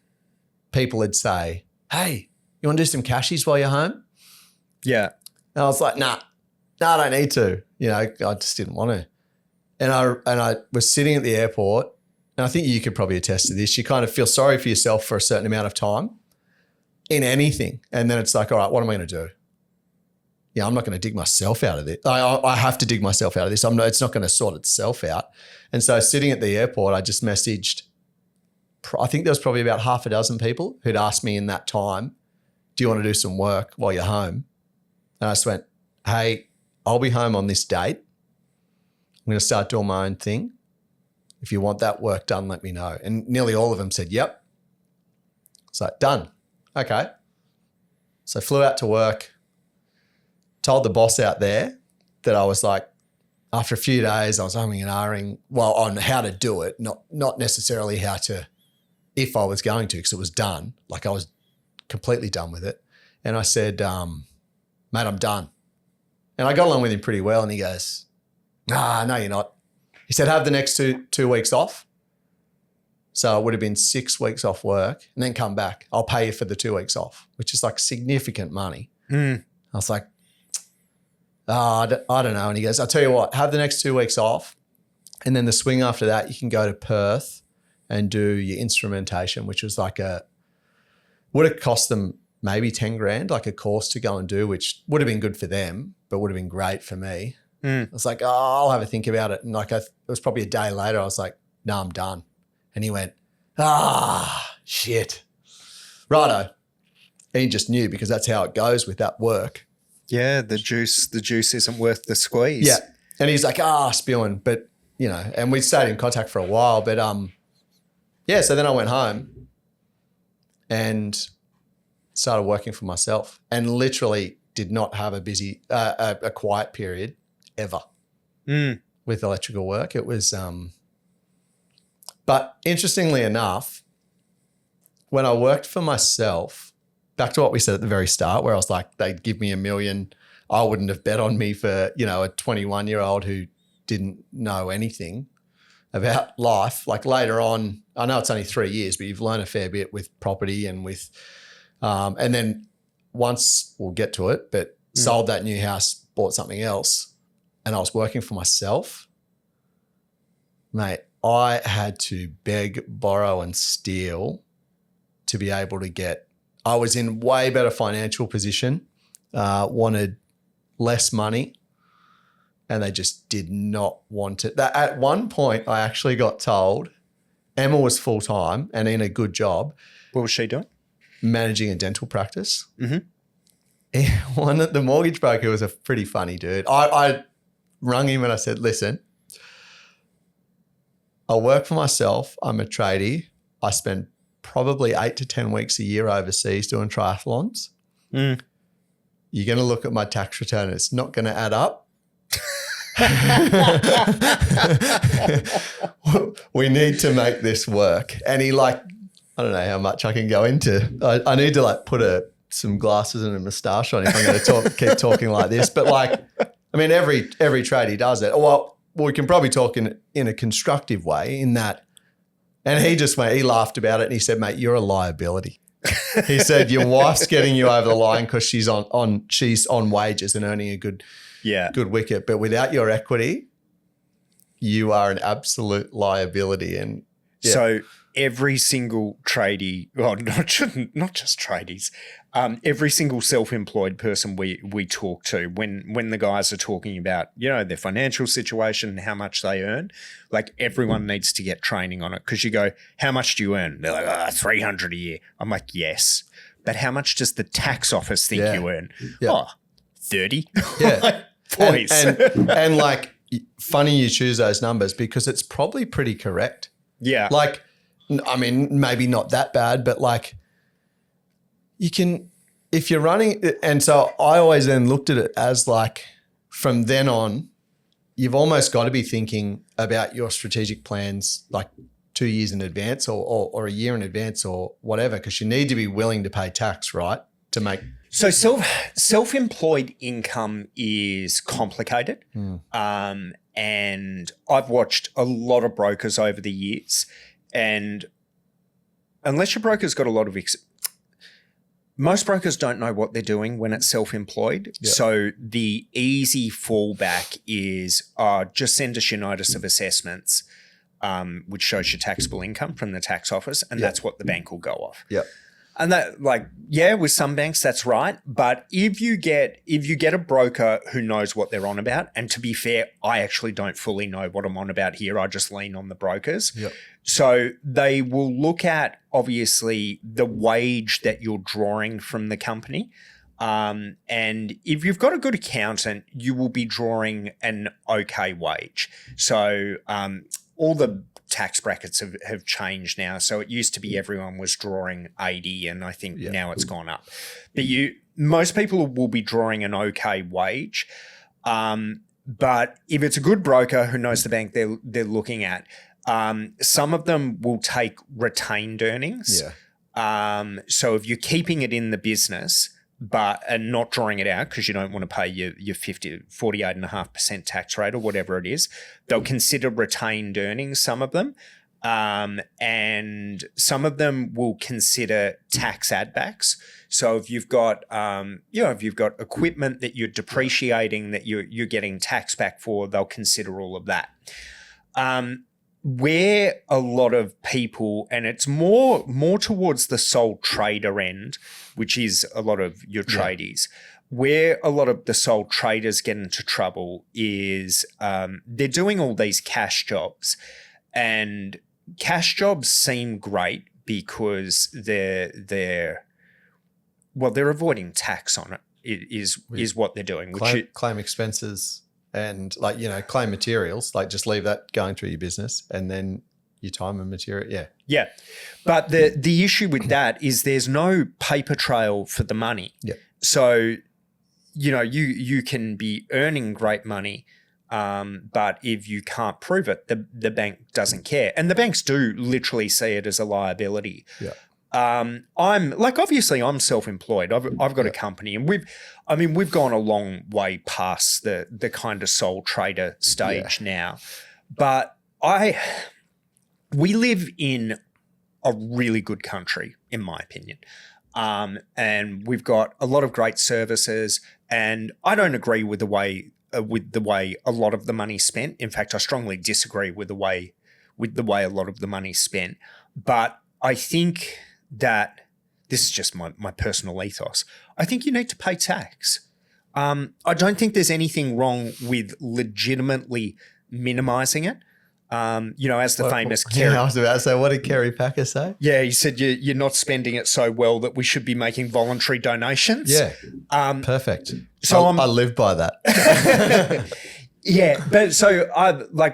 people would say, hey, you want to do some cashies while you're home? Yeah. And I was like, nah, I don't need to. I just didn't want to. And I was sitting at the airport, and I think you could probably attest to this. You kind of feel sorry for yourself for a certain amount of time in anything. And then it's like, all right, what am I going to do? Yeah, I'm not going to dig myself out of this. I have to dig myself out of this. It's not going to sort itself out. And so sitting at the airport, I just messaged, I think there was probably about half a dozen people who'd asked me in that time, do you want to do some work while you're home? And I just went, hey, I'll be home on this date. I'm going to start doing my own thing. If you want that work done, let me know. And nearly all of them said, yep. So done. Okay. So flew out to work, told the boss out there that I was like, after a few days, I was umming and ahhing, on how to do it, not necessarily how to, if I was going to, because it was done. Like I was completely done with it. And I said, mate, I'm done. And I got along with him pretty well. And he goes, nah, no, you're not. He said, have the next two weeks off. So it would have been 6 weeks off work and then come back. I'll pay you for the 2 weeks off, which is like significant money. I was like, I don't know. And he goes, I'll tell you what, have the next 2 weeks off. And then the swing after that, you can go to Perth and do your instrumentation, which was like would have cost them maybe 10 grand, like a course to go and do, which would have been good for them, but would have been great for me. I was like, I'll have a think about it. And like, it was probably a day later, I was like, no, I'm done. And he went, shit. Righto. And he just knew because that's how it goes with that work. Yeah, the juice isn't worth the squeeze. Yeah. And he's like, spewing. But, and we stayed in contact for a while. But, so then I went home and started working for myself and literally did not have a quiet period ever with electrical work. It was, but interestingly enough, when I worked for myself, back to what we said at the very start, where I was like, they'd give me $1 million. I wouldn't have bet on me for, a 21-year-old who didn't know anything about life. Like later on, I know it's only 3 years, but you've learned a fair bit with property and with, and then once we'll get to it, but sold that new house, bought something else, and I was working for myself. Mate, I had to beg, borrow, and steal to be able to get. I was in way better financial position, wanted less money, and they just did not want it. At one point, I actually got told Emma was full-time and in a good job. What was she doing? Managing a dental practice. The mortgage broker was a pretty funny dude. I rung him and I said, listen, I work for myself. I'm a tradie. I spend probably 8 to 10 weeks a year overseas doing triathlons. You're going to look at my tax return and it's not going to add up. We need to make this work. And he I don't know how much I can go into. I need to put some glasses and a moustache on if I'm going to keep talking like this. But every tradie does it. Well, we can probably talk in a constructive way in that. And he laughed about it and he said, mate, you're a liability. He said, your wife's getting you over the line because she's on wages and earning a good wicket. But without your equity, you are an absolute liability. And so every single tradie, well, not just tradies, every single self-employed person we talk to, when the guys are talking about, their financial situation and how much they earn, like everyone needs to get training on it, because you go, how much do you earn? They're like, 300 a year. I'm like, yes. But how much does the tax office think you earn? Yeah. Oh, 30. Yeah. Like, boys. And like, funny you choose those numbers because it's probably pretty correct. Yeah. Like, I mean, maybe not that bad, but like you can, if you're running, and so I always then looked at it as like, from then on, you've almost got to be thinking about your strategic plans like 2 years in advance or a year in advance or whatever, because you need to be willing to pay tax, right? To make. So self-employed income is complicated. And I've watched a lot of brokers over the years, and unless your broker's got a lot of most brokers don't know what they're doing when it's self-employed. Yeah. So the easy fallback is just send us your notice of assessments, which shows your taxable income from the tax office, and that's what the bank will go off. Yeah. And that, like, with some banks that's right, but if you get a broker who knows what they're on about, and to be fair, I actually don't fully know what I'm on about here. I just lean on the brokers. Yep. So they will look at, obviously, the wage that you're drawing from the company. And if you've got a good accountant, you will be drawing an okay wage. So all the tax brackets have changed now. So it used to be everyone was drawing 80, and I think now it's gone up. But most people will be drawing an okay wage. But if it's a good broker who knows the bank they're looking at, some of them will take retained earnings. Yeah. So if you're keeping it in the business and not drawing it out because you don't want to pay your 48.5% tax rate or whatever it is, they'll consider retained earnings, some of them. And some of them will consider tax add backs. So if you've got, if you've got equipment that you're depreciating that you're getting tax back for, they'll consider all of that. Where a lot of people, and it's more towards the sole trader end, which is a lot of your tradies, where a lot of the sole traders get into trouble is they're doing all these cash jobs, and cash jobs seem great because they're avoiding tax on it is what they're doing. Claim expenses. And claim materials, like just leave that going through your business, and then your time and material. Yeah. Yeah. But the issue with that is there's no paper trail for the money. Yeah. So, you can be earning great money, but if you can't prove it, the bank doesn't care. And the banks do literally see it as a liability. Yeah. I'm self-employed. I've got a company, and we've gone a long way past the kind of sole trader stage now. But we live in a really good country, in my opinion. And we've got a lot of great services, and I don't agree with the way a lot of the money's spent. In fact, I strongly disagree with the way a lot of the money's spent. But I think that this is just my personal ethos. I think you need to pay tax. I don't think there's anything wrong with legitimately minimizing it. As the famous Kerry. I was about to say, what did Kerry Packer say? Yeah, he said you're not spending it so well that we should be making voluntary donations. Yeah, perfect. So I live by that. Yeah, but so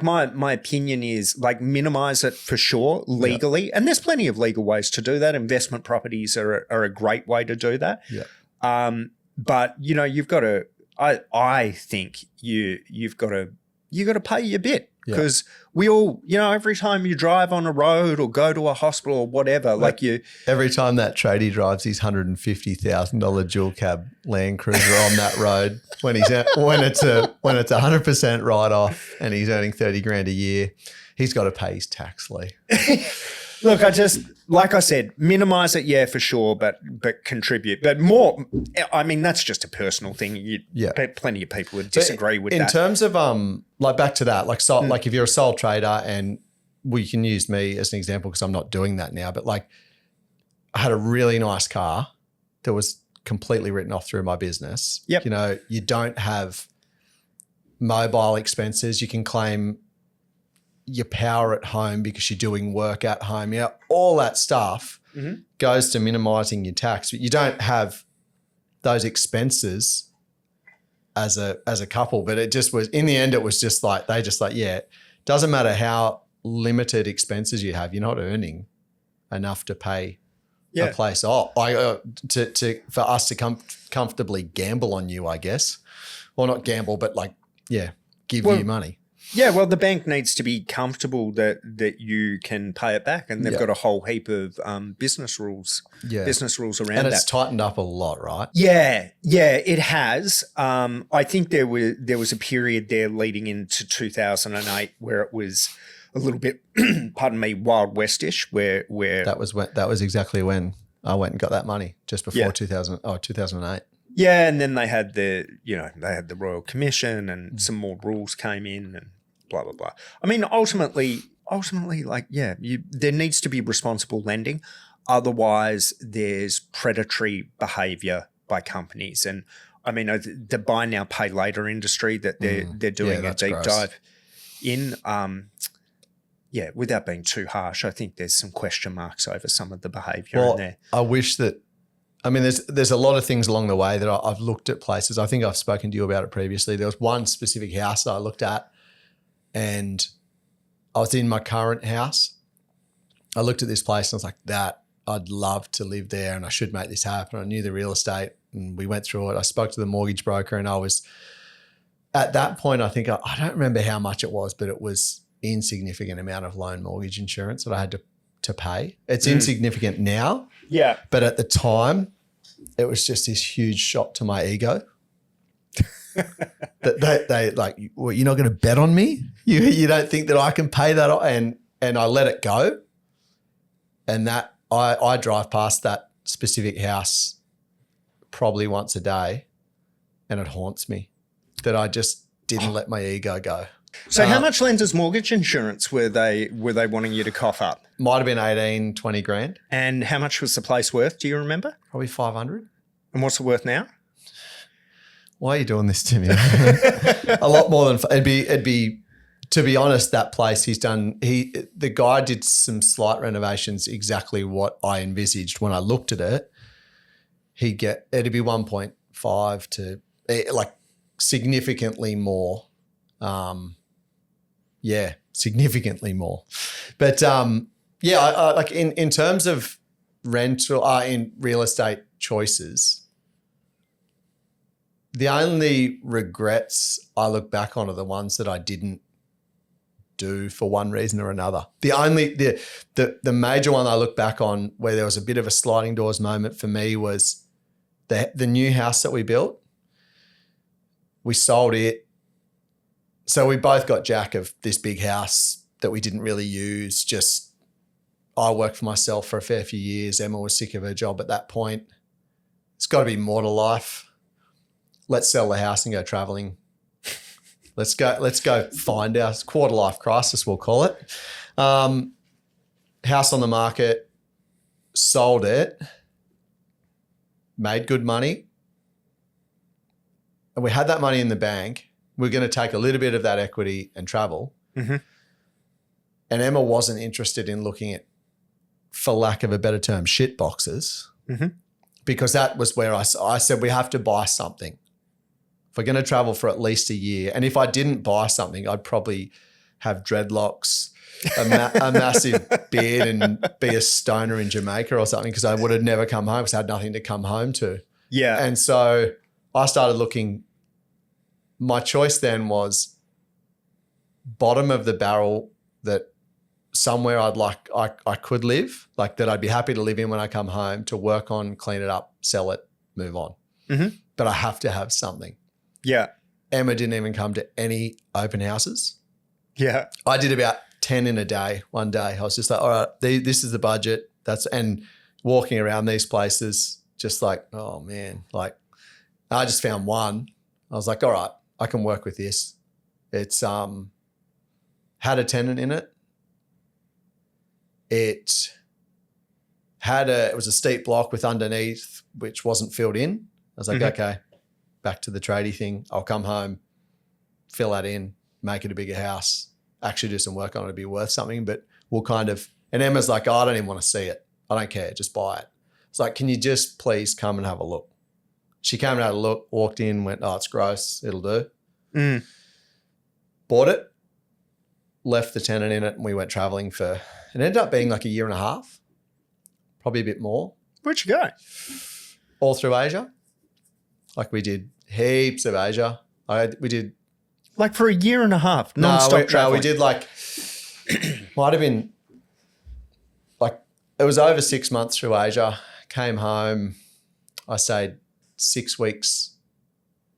my opinion is minimize it for sure legally, and there's plenty of legal ways to do that. Investment properties are a great way to do that. Yeah. But you've got to. I think you've got to pay your bit, because we all, every time you drive on a road or go to a hospital or whatever, every time that tradie drives his $150,000 dual cab Land Cruiser on that road, when it's 100% write off and he's earning 30 grand a year, he's got to pay his tax, Leigh. Look, like I said, minimize it, yeah, for sure, but contribute. But more, I mean, that's just a personal thing. Plenty of people would disagree with that. In terms of like back to that, like if you're a sole trader, and we can use me as an example because I'm not doing that now, but like I had a really nice car that was completely written off through my business. Yep. You know, you don't have mobile expenses. You can claim your power at home because you're doing work at home. You know, all that stuff goes to minimizing your tax. But you don't have those expenses as a couple. But it just was, in the end, it was just like, it doesn't matter how limited expenses you have, you're not earning enough to pay a place off. For us to comfortably gamble on you, I guess. Well, not gamble, but give you money. Yeah, well, the bank needs to be comfortable that you can pay it back, and they've got a whole heap of business rules around that. And it's tightened up a lot, right? Yeah, it has. I think there was a period there leading into 2008 where it was a little bit, pardon me, Wild Westish, where that was exactly when I went and got that money, just before 2008. Yeah, and then they had the Royal Commission, and some more rules came in, and blah blah blah. I mean, ultimately, there needs to be responsible lending, otherwise there's predatory behaviour by companies, and I mean the buy now pay later industry that they're doing a deep dive in. Without being too harsh, I think there's some question marks over some of the behaviour in there. I wish that. I mean, there's a lot of things along the way that I've looked at places. I think I've spoken to you about it previously. There was one specific house that I looked at, and I was in my current house. I looked at this place and I was like, I'd love to live there, and I should make this happen. I knew the real estate, and we went through it. I spoke to the mortgage broker, and I was at that point, I think I don't remember how much it was, but it was insignificant amount of loan mortgage insurance that I had to pay. It's insignificant now. Yeah. But at the time, it was just this huge shot to my ego. that they like, well, you're not going to bet on me? You don't think that I can pay that? And I let it go. And that I drive past that specific house probably once a day, and it haunts me that I just didn't let my ego go. So how much lenders mortgage insurance were they wanting you to cough up? Might have been 18, 20 grand. And how much was the place worth? Do you remember? Probably 500. And what's it worth now? Why are you doing this to me? A lot more than it'd be. To be honest, that place the guy did some slight renovations, exactly what I envisaged when I looked at it. It'd be 1.5 to significantly more. Significantly more. But I like in terms of rental in real estate choices, the only regrets I look back on are the ones that I didn't do for one reason or another. The major one I look back on where there was a bit of a sliding doors moment for me was the new house that we built. We sold it. So we both got jack of this big house that we didn't really use. Just I worked for myself for a fair few years. Emma was sick of her job at that point. It's got to be more to life. Let's sell the house and go traveling. Let's go find our quarter life crisis, we'll call it. House on the market, sold it, made good money. And we had that money in the bank. We're going to take a little bit of that equity and travel. Mm-hmm. And Emma wasn't interested in looking at, for lack of a better term, shit boxes, because that was where I said we have to buy something. If we're going to travel for at least a year, and if I didn't buy something, I'd probably have dreadlocks, a massive beard, and be a stoner in Jamaica or something, because I would have never come home because I had nothing to come home to. Yeah. And so I started looking. My choice then was bottom of the barrel, that somewhere I could live, like that I'd be happy to live in when I come home, to work on, clean it up, sell it, move on. Mm-hmm. But I have to have something. Yeah. Emma didn't even come to any open houses. Yeah. I did about 10 in a day, one day. I was just like, all right, this is the budget. And walking around these places, just like, oh man, like I just found one. I was like, all right, I can work with this. It's had a tenant in it. It was a steep block with underneath, which wasn't filled in. I was like, okay, back to the tradie thing. I'll come home, fill that in, make it a bigger house, actually do some work on it to be worth something, but we'll kind of, and Emma's like, oh, I don't even want to see it. I don't care, just buy it. It's like, can you just please come and have a look? She came and had a look, walked in, went, oh, it's gross, it'll do. Bought it, left the tenant in it, and we went traveling it ended up being like a year and a half, probably a bit more. Where'd you go? All through Asia. Like we did heaps of Asia. We did. Like for a year and a half, non-stop traveling? No, we did like, might have been like, it was over 6 months through Asia. Came home. I stayed 6 weeks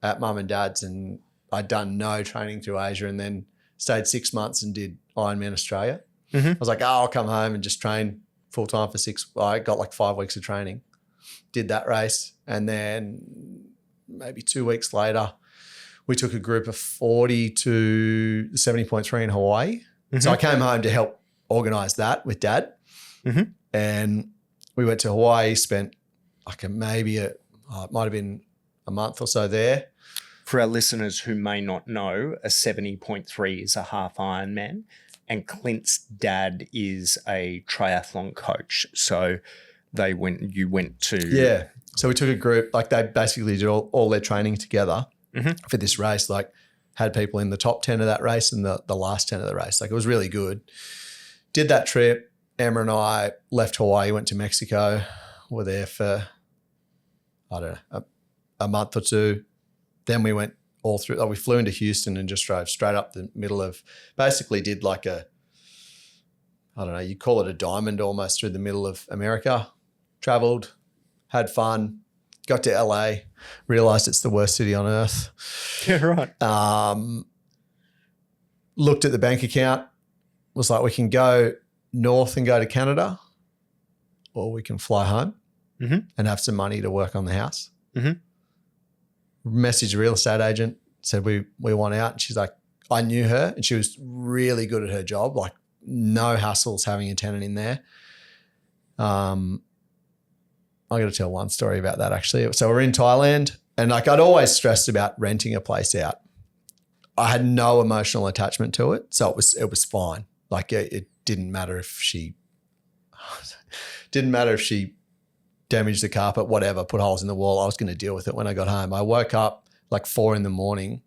at mum and dad's, and I'd done no training through Asia, and then stayed 6 months and did Ironman Australia. I was like, I'll come home and just train full time for I got like 5 weeks of training, did that race. And then maybe 2 weeks later, we took a group of 40 to the 70.3 in Hawaii. So I came home to help organise that with Dad. And we went to Hawaii, spent like it might have been a month or so there. For our listeners who may not know, a 70.3 is a half Ironman, and Clint's dad is a triathlon coach. So you went to... Yeah. So we took a group, like they basically did all their training together for this race, like had people in the top 10 of that race and the last 10 of the race. Like it was really good. Did that trip. Emma and I left Hawaii, went to Mexico. Were there for, I don't know, a month or two. Then we went all through, we flew into Houston and just drove straight up the middle of, basically did like I don't know, you call it a diamond almost through the middle of America. Traveled, had fun, got to LA, realised it's the worst city on earth. Yeah, right. Looked at the bank account, was like, we can go north and go to Canada, or we can fly home and have some money to work on the house. Messaged a real estate agent, said we want out. And she's like, I knew her and she was really good at her job, like no hassles having a tenant in there. I got to tell one story about that actually. So we're in Thailand, and like I'd always stressed about renting a place out. I had no emotional attachment to it, so it was fine. Like it didn't matter if she damaged the carpet, whatever, put holes in the wall. I was going to deal with it when I got home. I woke up like 4 a.m.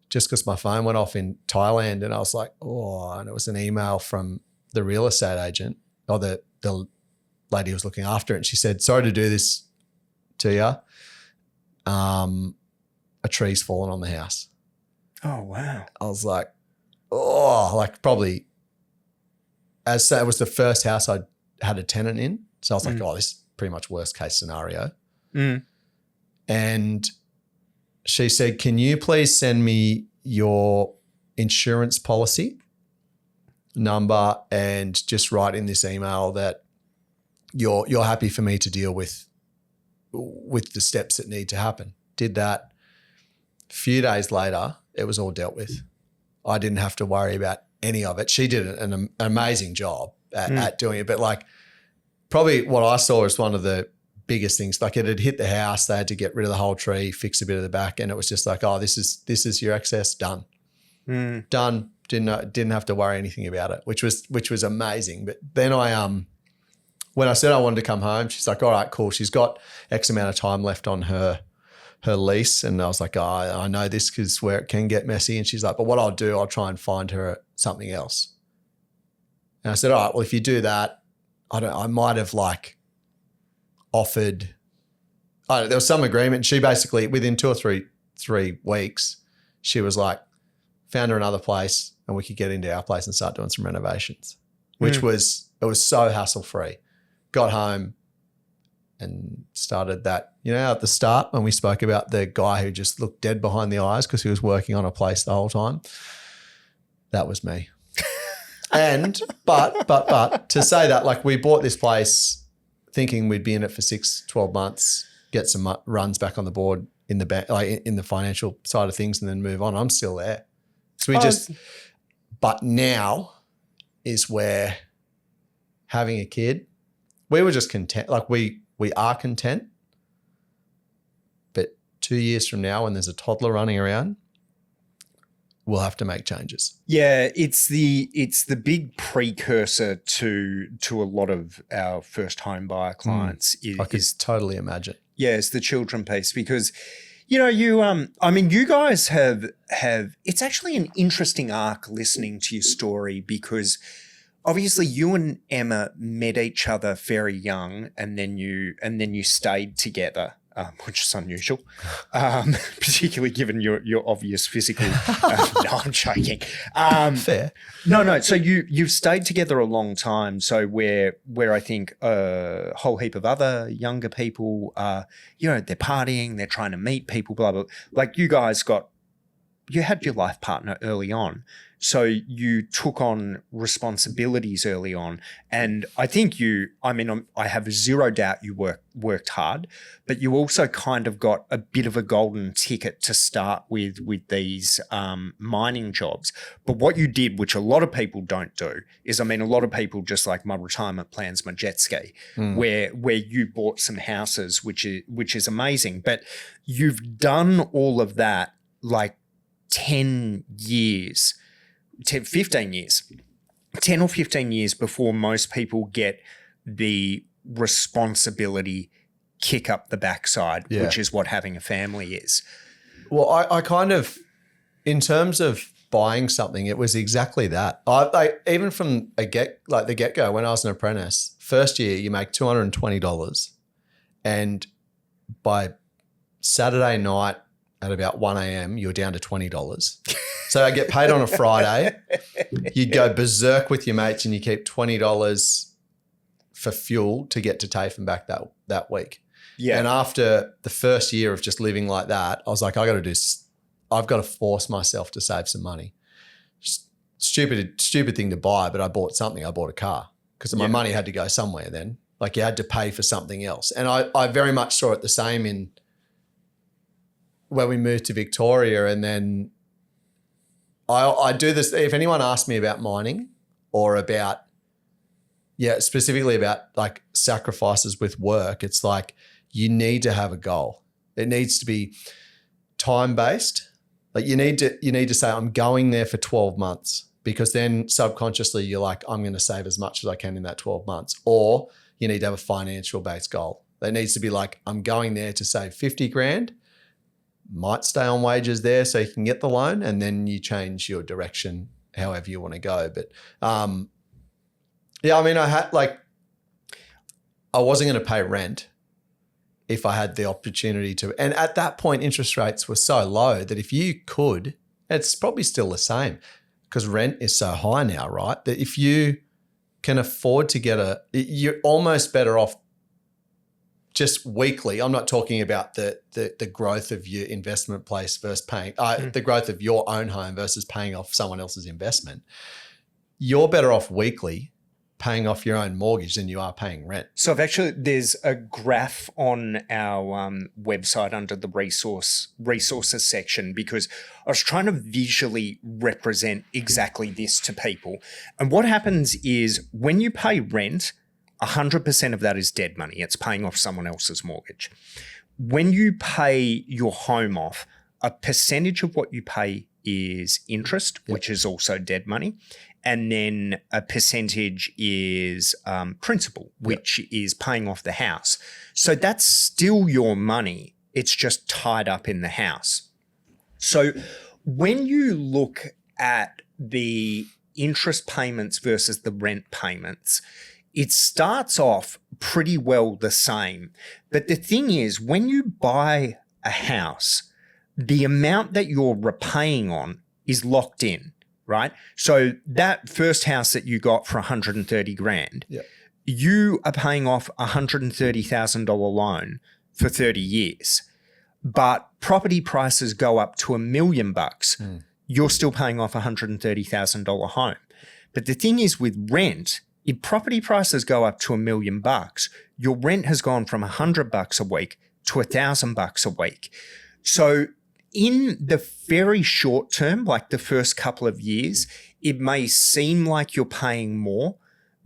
just because my phone went off in Thailand, and I was like, oh, and it was an email from the real estate agent or the lady who was looking after it. And she said, sorry to do this to you. A tree's fallen on the house. Oh, wow. I was like, oh, like probably as it was the first house I'd had a tenant in. So I was like, oh, this is pretty much worst case scenario. And she said, can you please send me your insurance policy number and just write in this email that you're happy for me to deal with the steps that need to happen. Did that. A few days later, it was all dealt with. I didn't have to worry about any of it. She did an amazing job at doing it. But like probably what I saw was one of the biggest things. Like it had hit the house. They had to get rid of the whole tree, fix a bit of the back. And it was just like, oh, this is your excess. Done. Done. Didn't have to worry anything about it, which was amazing. But then when I said I wanted to come home, she's like, all right, cool. She's got X amount of time left on her lease. And I was like, oh, I know this because where it can get messy. And she's like, but what I'll do, I'll try and find her something else. And I said, all right, well, if you do that, I might have like offered, there was some agreement. She basically, within 2 or 3 weeks, she was like, found her another place and we could get into our place and start doing some renovations, which was so hassle-free. Got home and started that, at the start when we spoke about the guy who just looked dead behind the eyes because he was working on a place the whole time. That was me. But to say that, like, we bought this place thinking we'd be in it for 6-12 months, get some runs back on the board in the bank, like in the financial side of things, and then move on. I'm still there. So but now is where having a kid, we were just content. Like we are content, but 2 years from now, when there's a toddler running around, we'll have to make changes. Yeah, it's the big precursor to a lot of our first home buyer clients. I could totally imagine. Yeah, it's the children piece because, you guys have it's actually an interesting arc listening to your story because obviously you and Emma met each other very young and then you stayed together. Which is unusual, particularly given your obvious physical. No, I'm joking. Fair. No. So you've stayed together a long time. So where I think a whole heap of other younger people, they're partying, they're trying to meet people, blah blah. Like you had your life partner early on. So you took on responsibilities early on. And I think I have zero doubt you worked hard, but you also kind of got a bit of a golden ticket to start with these mining jobs. But what you did, which a lot of people don't do, is a lot of people just like my retirement plans, my jet ski, where you bought some houses, which is amazing. But you've done all of that like 10 years. 10 or 15 years before most people get the responsibility kick up the backside, which is what having a family is. Well, I kind of, in terms of buying something, it was exactly that. I even from the get-go, when I was an apprentice, first year you make $220, and by Saturday night at about 1 a.m. you're down to $20. So I get paid on a Friday. You'd go berserk with your mates and you keep $20 for fuel to get to TAFE and back that week. Yeah. And after the first year of just living like that, I was like, I've got to force myself to save some money. Stupid thing to buy, but I bought something. I bought a car because my money had to go somewhere then. Like you had to pay for something else. And I very much saw it the same in when we moved to Victoria, and then I do this. If anyone asks me about mining or about, specifically about like sacrifices with work, it's like you need to have a goal. It needs to be time-based. Like you need to say, I'm going there for 12 months, because then subconsciously you're like, I'm going to save as much as I can in that 12 months. Or you need to have a financial-based goal. That needs to be like, I'm going there to save 50 grand. Might stay on wages there so you can get the loan, and then you change your direction however you want to go. But I wasn't going to pay rent if I had the opportunity to. And at that point, interest rates were so low that if you could, it's probably still the same because rent is so high now, right? That if you can afford to you're almost better off just weekly. I'm not talking about the growth of your investment place versus paying the growth of your own home versus paying off someone else's investment. You're better off weekly paying off your own mortgage than you are paying rent. So there's a graph on our website under the resources section, because I was trying to visually represent exactly this to people. And what happens is when you pay rent, 100% of that is dead money. It's paying off someone else's mortgage. When you pay your home off, a percentage of what you pay is interest, which is also dead money. And then a percentage is principal, which is paying off the house. So that's still your money. It's just tied up in the house. So when you look at the interest payments versus the rent payments, it starts off pretty well the same. But the thing is, when you buy a house, the amount that you're repaying on is locked in, right? So that first house that you got for 130 grand, you are paying off a $130,000 loan for 30 years. But property prices go up to $1 million. You're still paying off a $130,000 home. But the thing is with rent, if property prices go up to $1 million, your rent has gone from $100 a week to $1,000 a week. So in the very short term, like the first couple of years, it may seem like you're paying more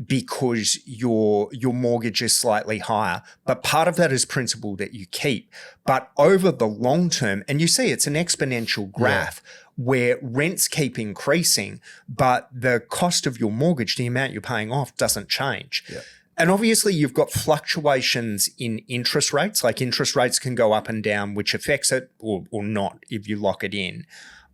because your mortgage is slightly higher, but part of that is principal that you keep. But over the long term, and you see it's an exponential graph where rents keep increasing, but the cost of your mortgage, the amount you're paying off, doesn't change. Yeah. And obviously you've got fluctuations in interest rates, like interest rates can go up and down, which affects it or not if you lock it in.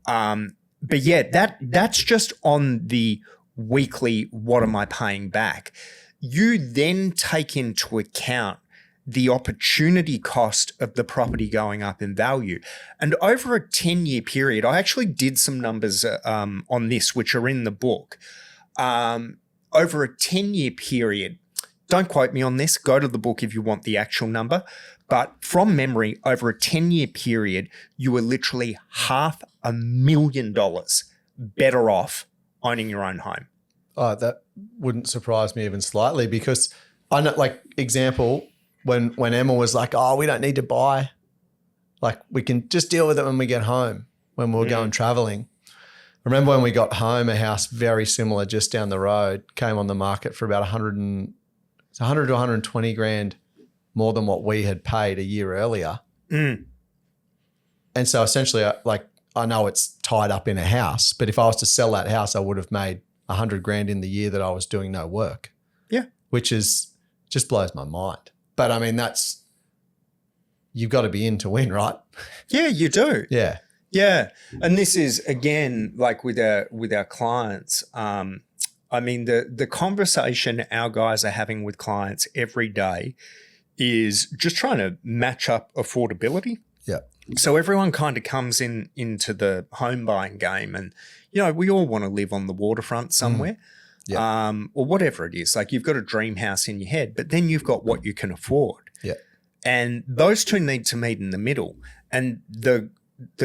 But yeah, that's just on the weekly, what am I paying back? You then take into account the opportunity cost of the property going up in value. And over a 10-year period, I actually did some numbers on this, which are in the book. Over a 10-year period, don't quote me on this, go to the book if you want the actual number, but from memory, over a 10-year period, you were literally $500,000 better off owning your own home. Oh, that wouldn't surprise me even slightly, because I know, like, example, when Emma was like, oh, we don't need to buy, like, we can just deal with it when we get home, when we're going traveling. I remember when we got home, a house very similar just down the road came on the market for about 100 to 120 grand more than what we had paid a year earlier. And so essentially, I know it's tied up in a house, but if I was to sell that house, I would have made 100 grand in the year that I was doing no work. Yeah. Which just blows my mind. But I mean, you've got to be in to win, right? Yeah, you do. Yeah. Yeah. And this is, again, like with our clients, I mean, the conversation our guys are having with clients every day is just trying to match up affordability. Yeah. So everyone kind of comes into the home buying game, and, you know, we all want to live on the waterfront somewhere, or whatever it is. Like, you've got a dream house in your head, but then you've got what you can afford. Yeah. And those two need to meet in the middle. And the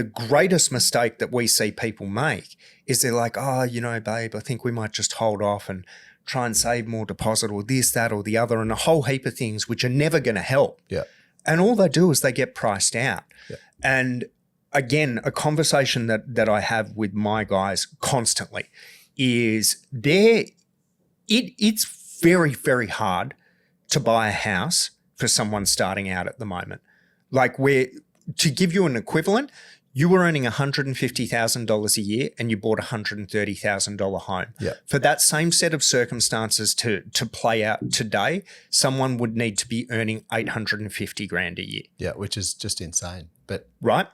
greatest mistake that we see people make is they're like, oh, you know, babe, I think we might just hold off and try and save more deposit, or this, that, or the other, and a whole heap of things which are never going to help. Yeah. And all they do is they get priced out. Yeah. And again, a conversation that I have with my guys constantly is it's very, very hard to buy a house for someone starting out at the moment. Like, to give you an equivalent, you were earning $150,000 a year and you bought a $130,000 home. Yeah. For that same set of circumstances to play out today, someone would need to be earning $850 grand a year. Yeah, which is just insane. But right?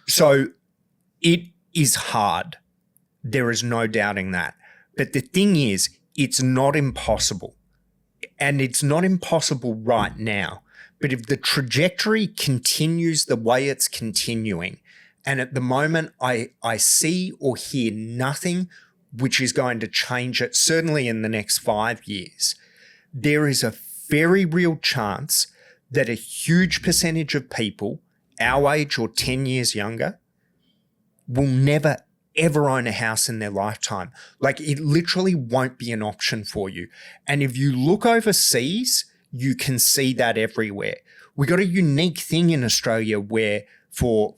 So it is hard. There is no doubting that. But the thing is, it's not impossible. And it's not impossible right now. But if the trajectory continues the way it's continuing, and at the moment I see or hear nothing which is going to change it, certainly in the next 5 years, there is a very real chance that a huge percentage of people our age or 10 years younger will never, ever own a house in their lifetime. Like, it literally won't be an option for you. And if you look overseas, you can see that everywhere. We got a unique thing in Australia where for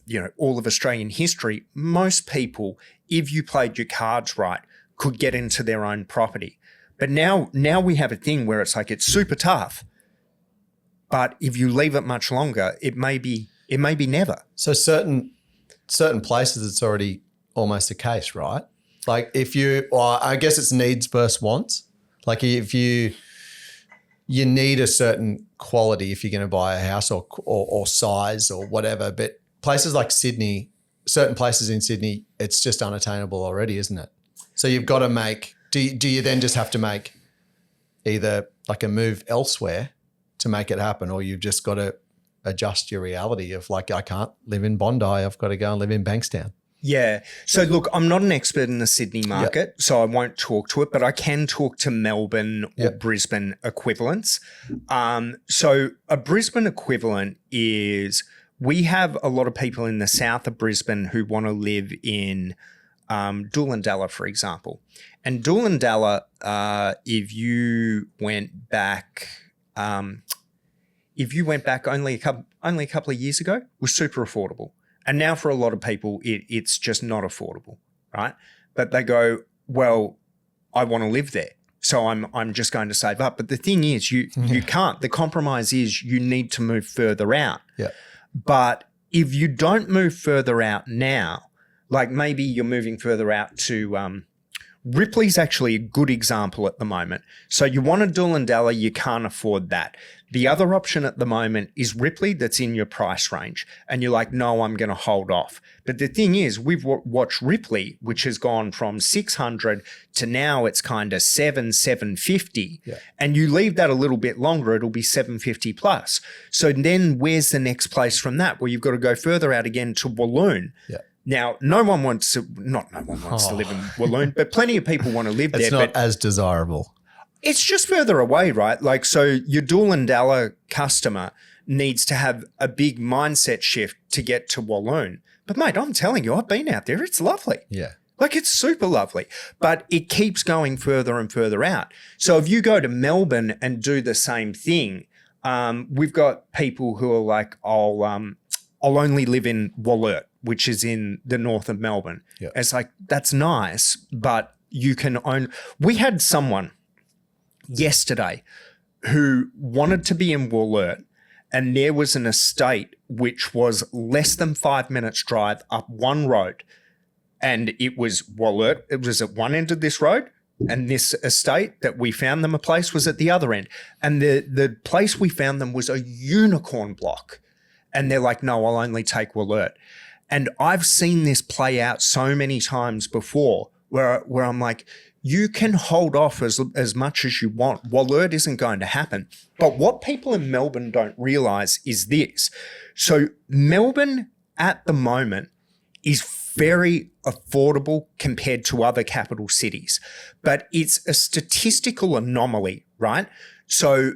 you know, all of Australian history, most people, if you played your cards right, could get into their own property. But now we have a thing where it's like, it's super tough. But if you leave it much longer, it may be never. So certain places, it's already almost a case, right? Like, I guess it's needs versus wants. Like, if you need a certain quality if you're going to buy a house or size or whatever. But places like Sydney, certain places in Sydney, it's just unattainable already, isn't it? So you've got to make, do you then just have to make either like a move elsewhere to make it happen, or you've just got to adjust your reality of, like, I can't live in Bondi, I've got to go and live in Bankstown. Yeah. So look, I'm not an expert in the Sydney market, so I won't talk to it, but I can talk to Melbourne or Brisbane equivalents. So a Brisbane equivalent is, we have a lot of people in the south of Brisbane who want to live in Doolandella, for example. And Doolandella, if you went back only a couple of years ago, was super affordable. And now for a lot of people, it's just not affordable, right? But they go, well, I want to live there, so I'm just going to save up. But the thing is, you can't. The compromise is you need to move further out. Yeah. But if you don't move further out now, like maybe you're moving further out to Ripley's actually a good example at the moment. So you want a Doolandella, you can't afford that. The other option at the moment is Ripley that's in your price range. And you're like, no, I'm going to hold off. But the thing is, we've watched Ripley, which has gone from 600 to now it's kind of 750. Yeah. And you leave that a little bit longer, it'll be 750 plus. So then where's the next place from that? Well, you've got to go further out again to Walloon. Yeah. Now, no one wants to live in Walloon, but plenty of people want to live there. It's not as desirable. It's just further away, right? Like, so your Doolandella customer needs to have a big mindset shift to get to Walloon. But mate, I'm telling you, I've been out there. It's lovely. Yeah. Like, it's super lovely, but it keeps going further and further out. So if you go to Melbourne and do the same thing, we've got people who are like, I'll only live in Wollert, which is in the north of Melbourne. Yep. It's like, that's nice, but you can own. We had someone yesterday who wanted to be in Wollert, and there was an estate which was less than 5 minutes drive up one road. And it was Wollert. It was at one end of this road, and this estate that we found them a place was at the other end. And the place we found them was a unicorn block. And they're like, no, I'll only take Wollert. And I've seen this play out so many times before where I'm like, you can hold off as much as you want. Wollert isn't going to happen. But what people in Melbourne don't realise is this. So Melbourne at the moment is very affordable compared to other capital cities. But it's a statistical anomaly, right? So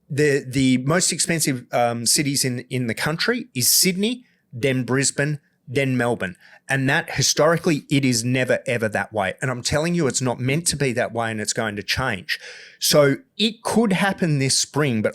the most expensive cities in the country is Sydney, then Brisbane, then Melbourne. And that historically, it is never, ever that way. And I'm telling you, it's not meant to be that way, and it's going to change. So it could happen this spring, but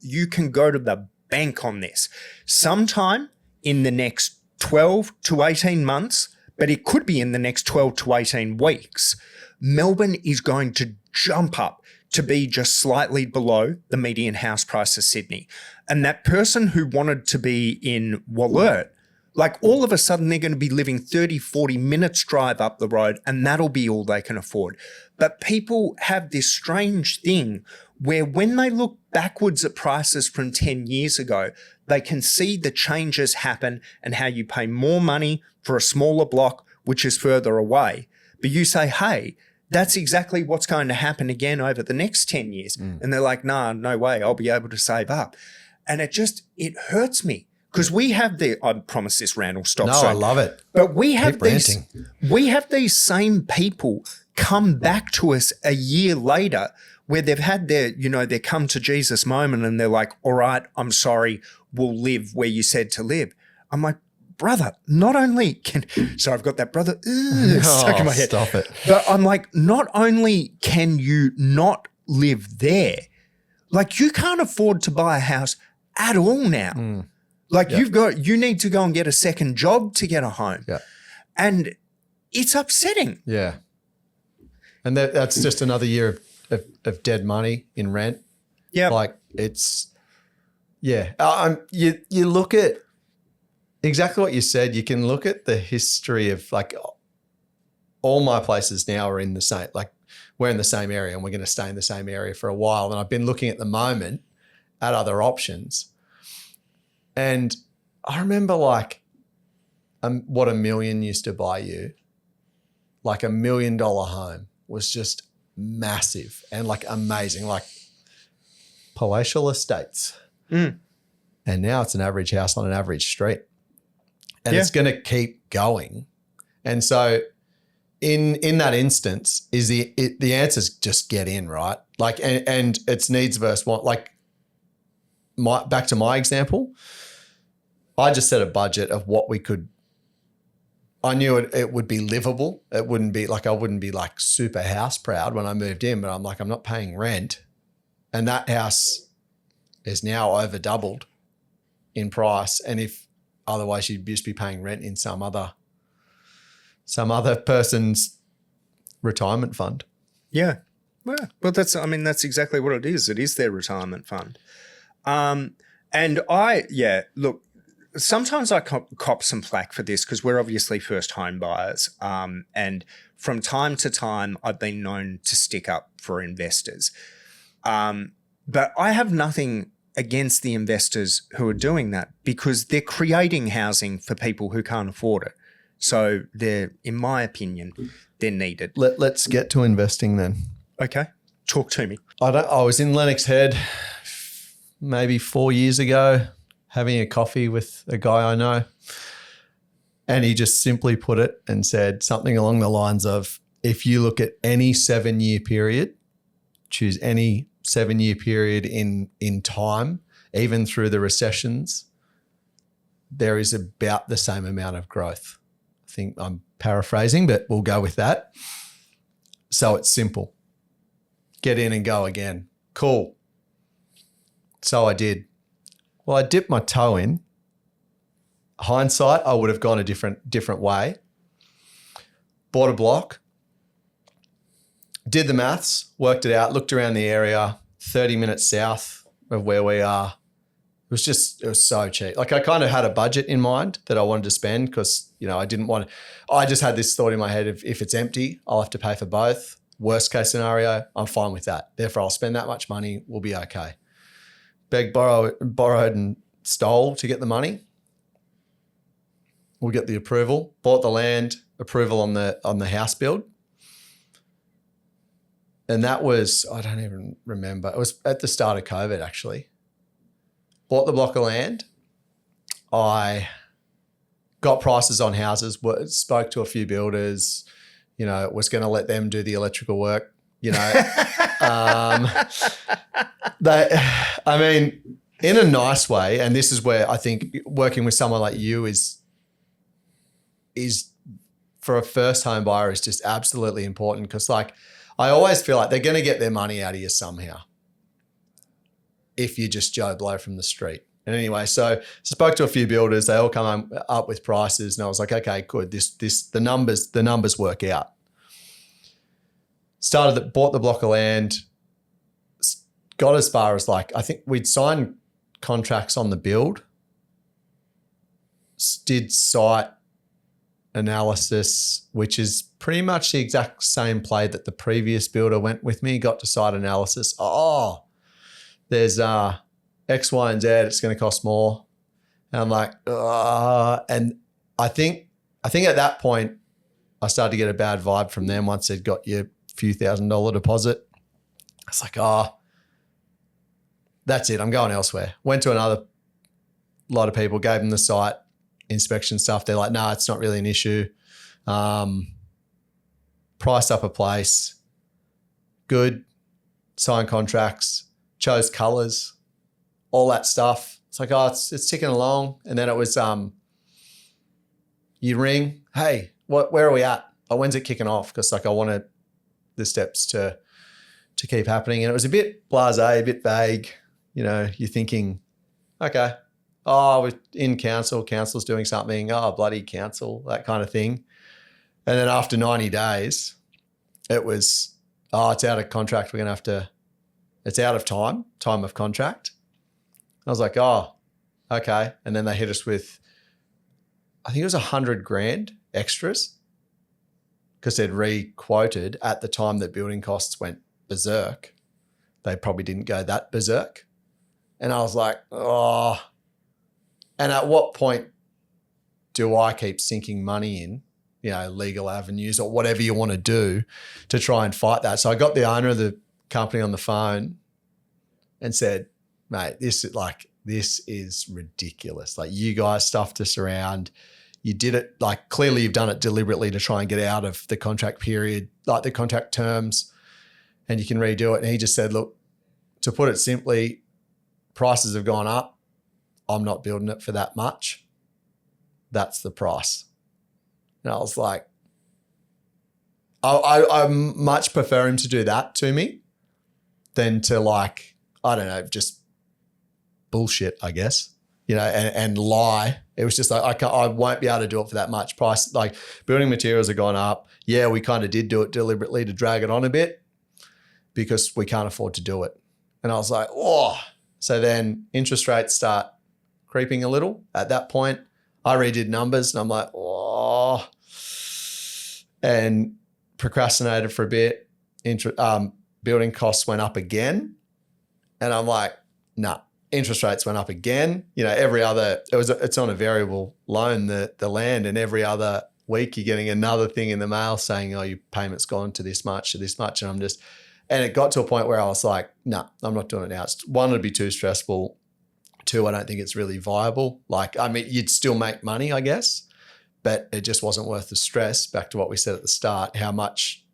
you can go to the bank on this. Sometime in the next 12 to 18 months, but it could be in the next 12 to 18 weeks, Melbourne is going to jump up to be just slightly below the median house price of Sydney. And that person who wanted to be in Wollert, like all of a sudden they're going to be living 30, 40 minutes drive up the road, and that'll be all they can afford. But people have this strange thing where when they look backwards at prices from 10 years ago, they can see the changes happen and how you pay more money for a smaller block, which is further away. But you say, hey, that's exactly what's going to happen again over the next 10 years. And they're like, nah, no way, I'll be able to save up. And it hurts me. Because we have I promise this, Randall, stop. No, I love it. But we have these same people come back to us a year later where they've had their come to Jesus moment, and they're like, all right, I'm sorry, we'll live where you said to live. I'm like, brother, not only so I've got that brother stuck in my head. Stop it. But I'm like, not only can you not live there, like you can't afford to buy a house at all now. Like you need to go and get a second job to get a home. Yeah. And it's upsetting. Yeah. And that's just another year of dead money in rent. Yeah. Like it's, yeah. You look at exactly what you said. You can look at the history of like all my places now are in the same, like we're in the same area and we're going to stay in the same area for a while. And I've been looking at the moment at other options. And I remember like what $1 million used to buy you, like $1 million home was just massive and like amazing, like palatial estates. And now it's an average house on an average street. And it's going to keep going. And so in that instance is the answer's just get in, right? Like, and it's needs versus want. Like back to my example, I just set a budget of what we could. I knew it would be livable. It wouldn't be like, I wouldn't be like super house proud when I moved in, but I'm like, I'm not paying rent. And that house is now over doubled in price. And if otherwise you'd just be paying rent in some other person's retirement fund. Yeah. Well, that's exactly what it is. It is their retirement fund. Look, sometimes I cop some flack for this because we're obviously first home buyers. And from time to time, I've been known to stick up for investors. But I have nothing against the investors who are doing that because they're creating housing for people who can't afford it. So they're, in my opinion, they're needed. Let's get to investing then. Okay. Talk to me. I was in Lennox Head maybe 4 years ago having a coffee with a guy I know, and he just simply put it and said something along the lines of, if you look at any 7-year period, choose any 7-year period in time, even through the recessions, there is about the same amount of growth. I think I'm paraphrasing, but we'll go with that. So it's simple. Get in and go again. Cool. So I did. Well, I dipped my toe in. Hindsight, I would have gone a different way. Bought a block. Did the maths, worked it out, looked around the area, 30 minutes south of where we are. It was so cheap. Like I kind of had a budget in mind that I wanted to spend because, I just had this thought in my head of if it's empty, I'll have to pay for both. Worst case scenario, I'm fine with that. Therefore, I'll spend that much money. We'll be okay. Borrowed and stole to get the money. We'll get the approval. Bought the land, approval on the house build. And that was, I don't even remember. It was at the start of COVID, actually. Bought the block of land. I got prices on houses, spoke to a few builders, was going to let them do the electrical work, in a nice way. And this is where I think working with someone like you is for a first home buyer is just absolutely important because I always feel like they're going to get their money out of you somehow if you just Joe Blow from the street. And anyway, so spoke to a few builders. They all come up with prices, and I was like, okay, good. The numbers work out. Bought the block of land. Got as far as I think we'd signed contracts on the build. Did site analysis, which is pretty much the exact same play that the previous builder went with me. Got to site analysis. Oh, there's X, Y, and Z. It's going to cost more. And I'm like, and I think at that point I started to get a bad vibe from them once they'd got your few $1,000 deposit. I was like, that's it. I'm going elsewhere. Went to another lot of people, gave them the site inspection stuff. They're like, no, it's not really an issue. Priced up a place. Good. Signed contracts. Chose colours. All that stuff. It's like, it's ticking along. And then it was, you ring, hey, where are we at? When's it kicking off? Because I wanted the steps to keep happening. And it was a bit blasé, a bit vague. You're thinking, okay, we're in council's doing something. Bloody council, that kind of thing. And then after 90 days, it was, it's out of contract. We're going to have to, it's out of time of contract. I was like, okay. And then they hit us with, I think it was $100,000 extras because they'd re-quoted at the time that building costs went berserk. They probably didn't go that berserk. And I was like, and at what point do I keep sinking money in, legal avenues or whatever you want to do to try and fight that? So I got the owner of the company on the phone and said, mate, this is ridiculous. You guys stuffed us around. You did it, clearly you've done it deliberately to try and get out of the contract period, the contract terms, and you can redo it. And he just said, look, to put it simply, prices have gone up. I'm not building it for that much. That's the price. And And I was like, I much prefer him to do that to me than to like, I don't know, just bullshit, I guess, you know, and lie. It was just like, I won't be able to do it for that much price. Like building materials have gone up. Yeah, we kind of did do it deliberately to drag it on a bit because we can't afford to do it. And I was like, oh. So then interest rates start creeping a little. At that point, I redid numbers and I'm like, oh, and procrastinated for a bit. Building costs went up again. And I'm like, nah, interest rates went up again. You know, it's on a variable loan, the land, and every other week you're getting another thing in the mail saying, oh, your payment's gone to this much, to this much. And it got to a point where I was like, nah, I'm not doing it now. One, it'd be too stressful. Two, I don't think it's really viable. Like, I mean, you'd still make money, I guess, but it just wasn't worth the stress. Back to what we said at the start, how much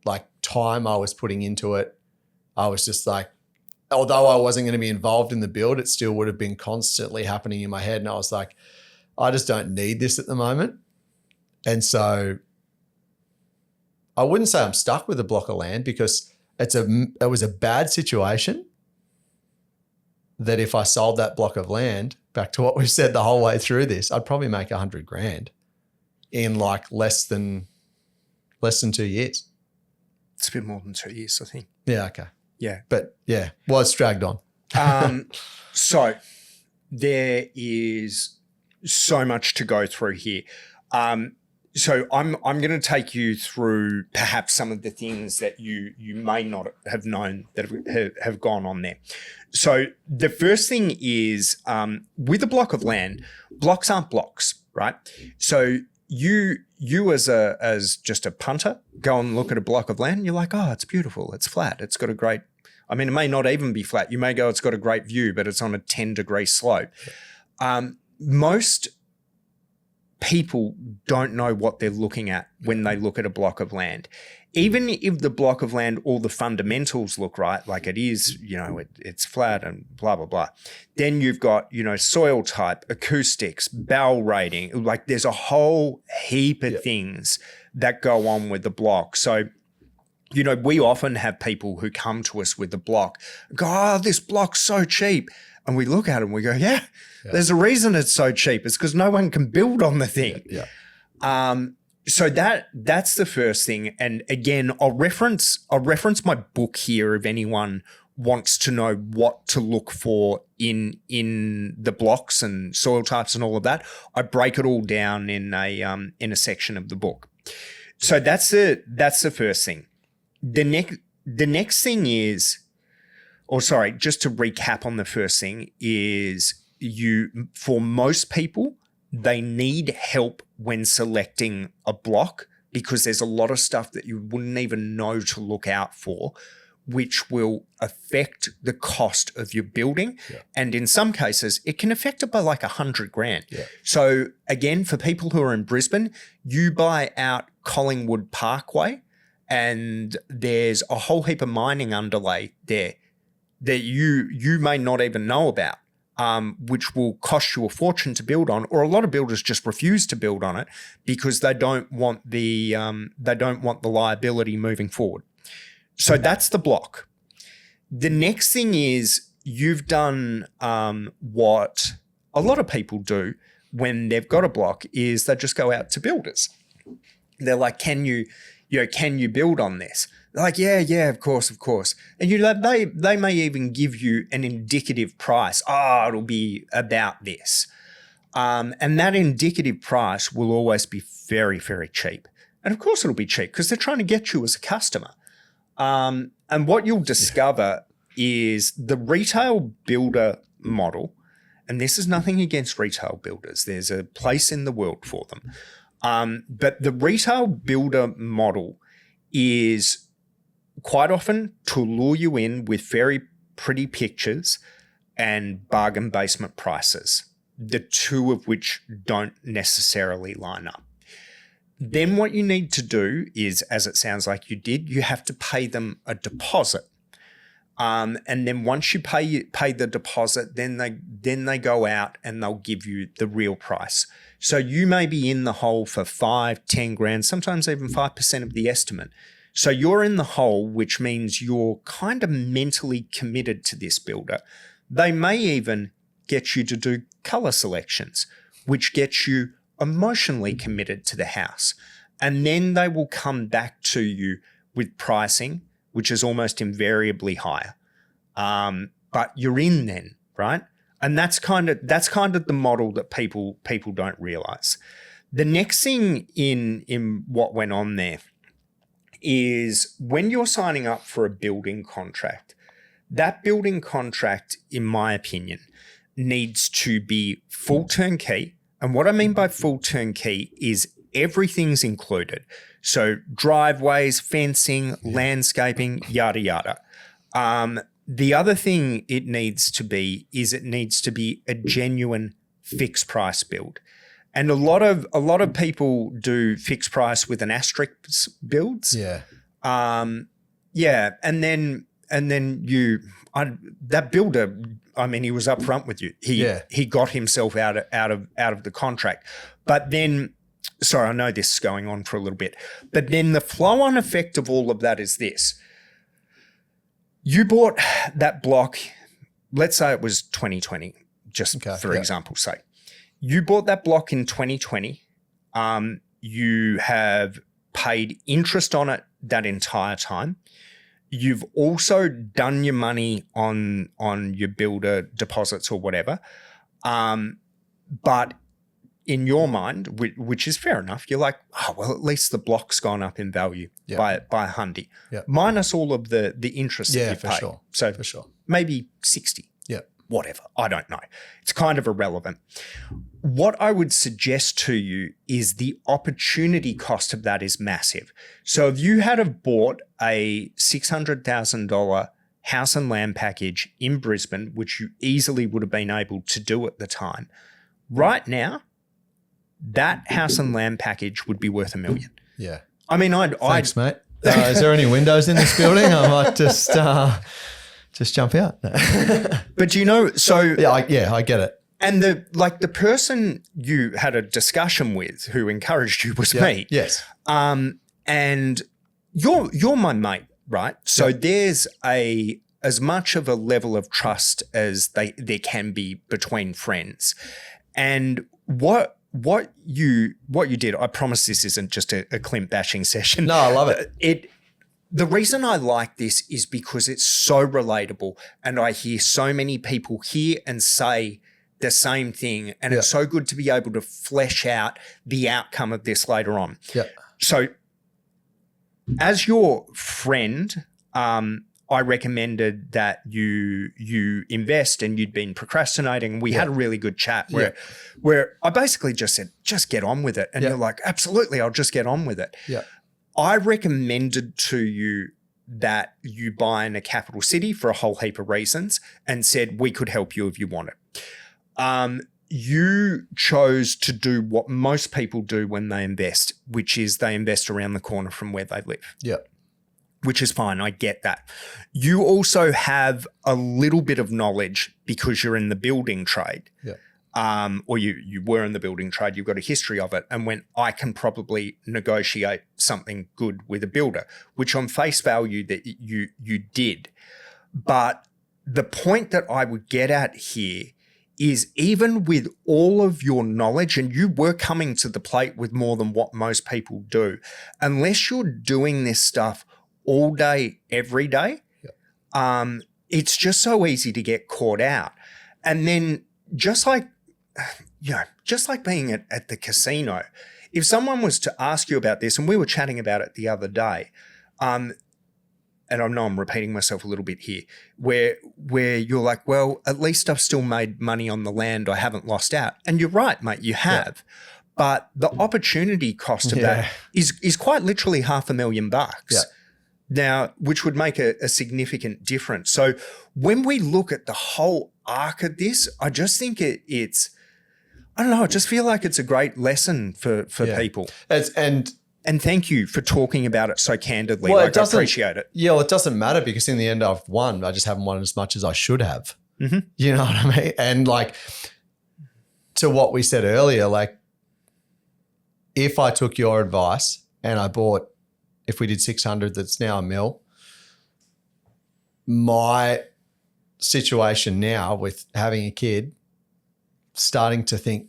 like time I was putting into it. I was just like, although I wasn't going to be involved in the build, it still would have been constantly happening in my head. And I was like, I just don't need this at the moment. And so I wouldn't say I'm stuck with a block of land because it was a bad situation that if I sold that block of land, back to what we've said the whole way through this, I'd probably make $100,000 in like less than 2 years. It's a bit more than 2 years, I think. Yeah, okay. Yeah. But yeah, well, it's dragged on. So there is so much to go through here. So I'm going to take you through perhaps some of the things that you may not have known that have gone on there. So the first thing is with a block of land, blocks aren't blocks, right? So you as just a punter go and look at a block of land and you're like, oh, it's beautiful, it's flat, it's got a great, I mean, it may not even be flat. You may go, it's got a great view, but it's on a 10-degree slope. Most people don't know what they're looking at when they look at a block of land. Even if the block of land, all the fundamentals look right, like it is, you know, it's flat and blah, blah, blah. Then you've got, you know, soil type, acoustics, bowel rating. Like there's a whole heap of things that go on with the block. So, you know, we often have people who come to us with the block, go, oh, this block's so cheap. And we look at it and we go, yeah. There's a reason it's so cheap. It's because no one can build on the thing. So that's the first thing. And again, I'll reference my book here if anyone wants to know what to look for in the blocks and soil types and all of that. I break it all down in a section of the book. So that's the first thing. The next thing is, just to recap on the first thing is for most people, they need help when selecting a block because there's a lot of stuff that you wouldn't even know to look out for, which will affect the cost of your building. Yeah. And in some cases, it can affect it by like $100,000. Yeah. So again, for people who are in Brisbane, you buy out Collingwood Parkway and there's a whole heap of mining underlay there that you may not even know about. Which will cost you a fortune to build on, or a lot of builders just refuse to build on it because they don't want the liability moving forward. So that's the block. The next thing is you've done what a lot of people do when they've got a block is they just go out to builders. They're like, can you build on this? They're like, yeah, of course. And they may even give you an indicative price. Oh, it'll be about this. And that indicative price will always be very, very cheap. And of course it'll be cheap because they're trying to get you as a customer. And what you'll discover is the retail builder model, and this is nothing against retail builders. There's a place in the world for them. But the retail builder model is quite often to lure you in with very pretty pictures and bargain basement prices, the two of which don't necessarily line up. Then what you need to do is, as it sounds like you did, you have to pay them a deposit. And then once you pay the deposit, then they go out and they'll give you the real price. So you may be in the hole for 5, 10 grand, sometimes even 5% of the estimate. So you're in the hole, which means you're kind of mentally committed to this builder. They may even get you to do color selections, which gets you emotionally committed to the house. And then they will come back to you with pricing, which is almost invariably higher. But you're in then, right? And that's kind of the model that people don't realize. The next thing in what went on there is when you're signing up for a building contract, that building contract, in my opinion, needs to be full turnkey. And what I mean by full turnkey is everything's included. So driveways, fencing, landscaping, yada, yada. The other thing it needs to be is it needs to be a genuine fixed price build. And a lot of people do fixed price with an asterisk builds. Yeah. Yeah. And then that builder, I mean, he was upfront with you. He got himself out of the contract. But then, sorry, I know this is going on for a little bit, but then the flow-on effect of all of that is this. You bought that block, let's say it was 2020, just for example's sake. You bought that block in 2020. You have paid interest on it that entire time. You've also done your money on your builder deposits or whatever. But in your mind, which is fair enough, you're like, oh, well, at least the block's gone up in value by a hundy. Yep. Minus all of the interest that you've paid. Sure. So for sure. Maybe 60. Yeah. Whatever. I don't know. It's kind of irrelevant. What I would suggest to you is the opportunity cost of that is massive. So if you had have bought a $600,000 house and land package in Brisbane, which you easily would have been able to do at the time, right now, that house and land package would be worth $1 million. Yeah. I mean, Thanks, mate. Is there any windows in this building? I might just jump out. But you know, so I get it. And the person you had a discussion with who encouraged you was me. Yes. And you're my mate, right? So there's as much of a level of trust as there can be between friends. And what you did, I promise this isn't just a Clint bashing session. No, I love it. The reason I like this is because it's so relatable, and I hear so many people hear and say the same thing, and it's so good to be able to flesh out the outcome of this later on. Yeah. So as your friend, I recommended that you invest, and you'd been procrastinating. We had a really good chat where I basically just said, just get on with it. And you're like, absolutely, I'll just get on with it. Yeah. I recommended to you that you buy in a capital city for a whole heap of reasons, and said we could help you if you want it. You chose to do what most people do when they invest, which is they invest around the corner from where they live. Yeah. Which is fine. I get that. You also have a little bit of knowledge because you're in the building trade. Yeah. Or you were in the building trade, you've got a history of it, and went, I can probably negotiate something good with a builder, which on face value that you did. But the point that I would get at here is, even with all of your knowledge, and you were coming to the plate with more than what most people do, unless you're doing this stuff all day, every day, it's just so easy to get caught out. And then just like being at the casino, if someone was to ask you about this, and we were chatting about it the other day, and I know I'm repeating myself a little bit here, where you're like, well, at least I've still made money on the land. I haven't lost out. And you're right, mate, you have. Yeah. But the opportunity cost of that is quite literally $500,000. Yeah. Now, which would make a significant difference. So when we look at the whole arc of this, I just think it's, I don't know, I just feel like it's a great lesson for people. And And thank you for talking about it so candidly. Well, I appreciate it. Yeah, well, it doesn't matter because in the end I've won. I just haven't won as much as I should have. Mm-hmm. You know what I mean? And like to what we said earlier, like if I took your advice and I bought, if we did 600, that's now $1 million, my situation now with having a kid, starting to think,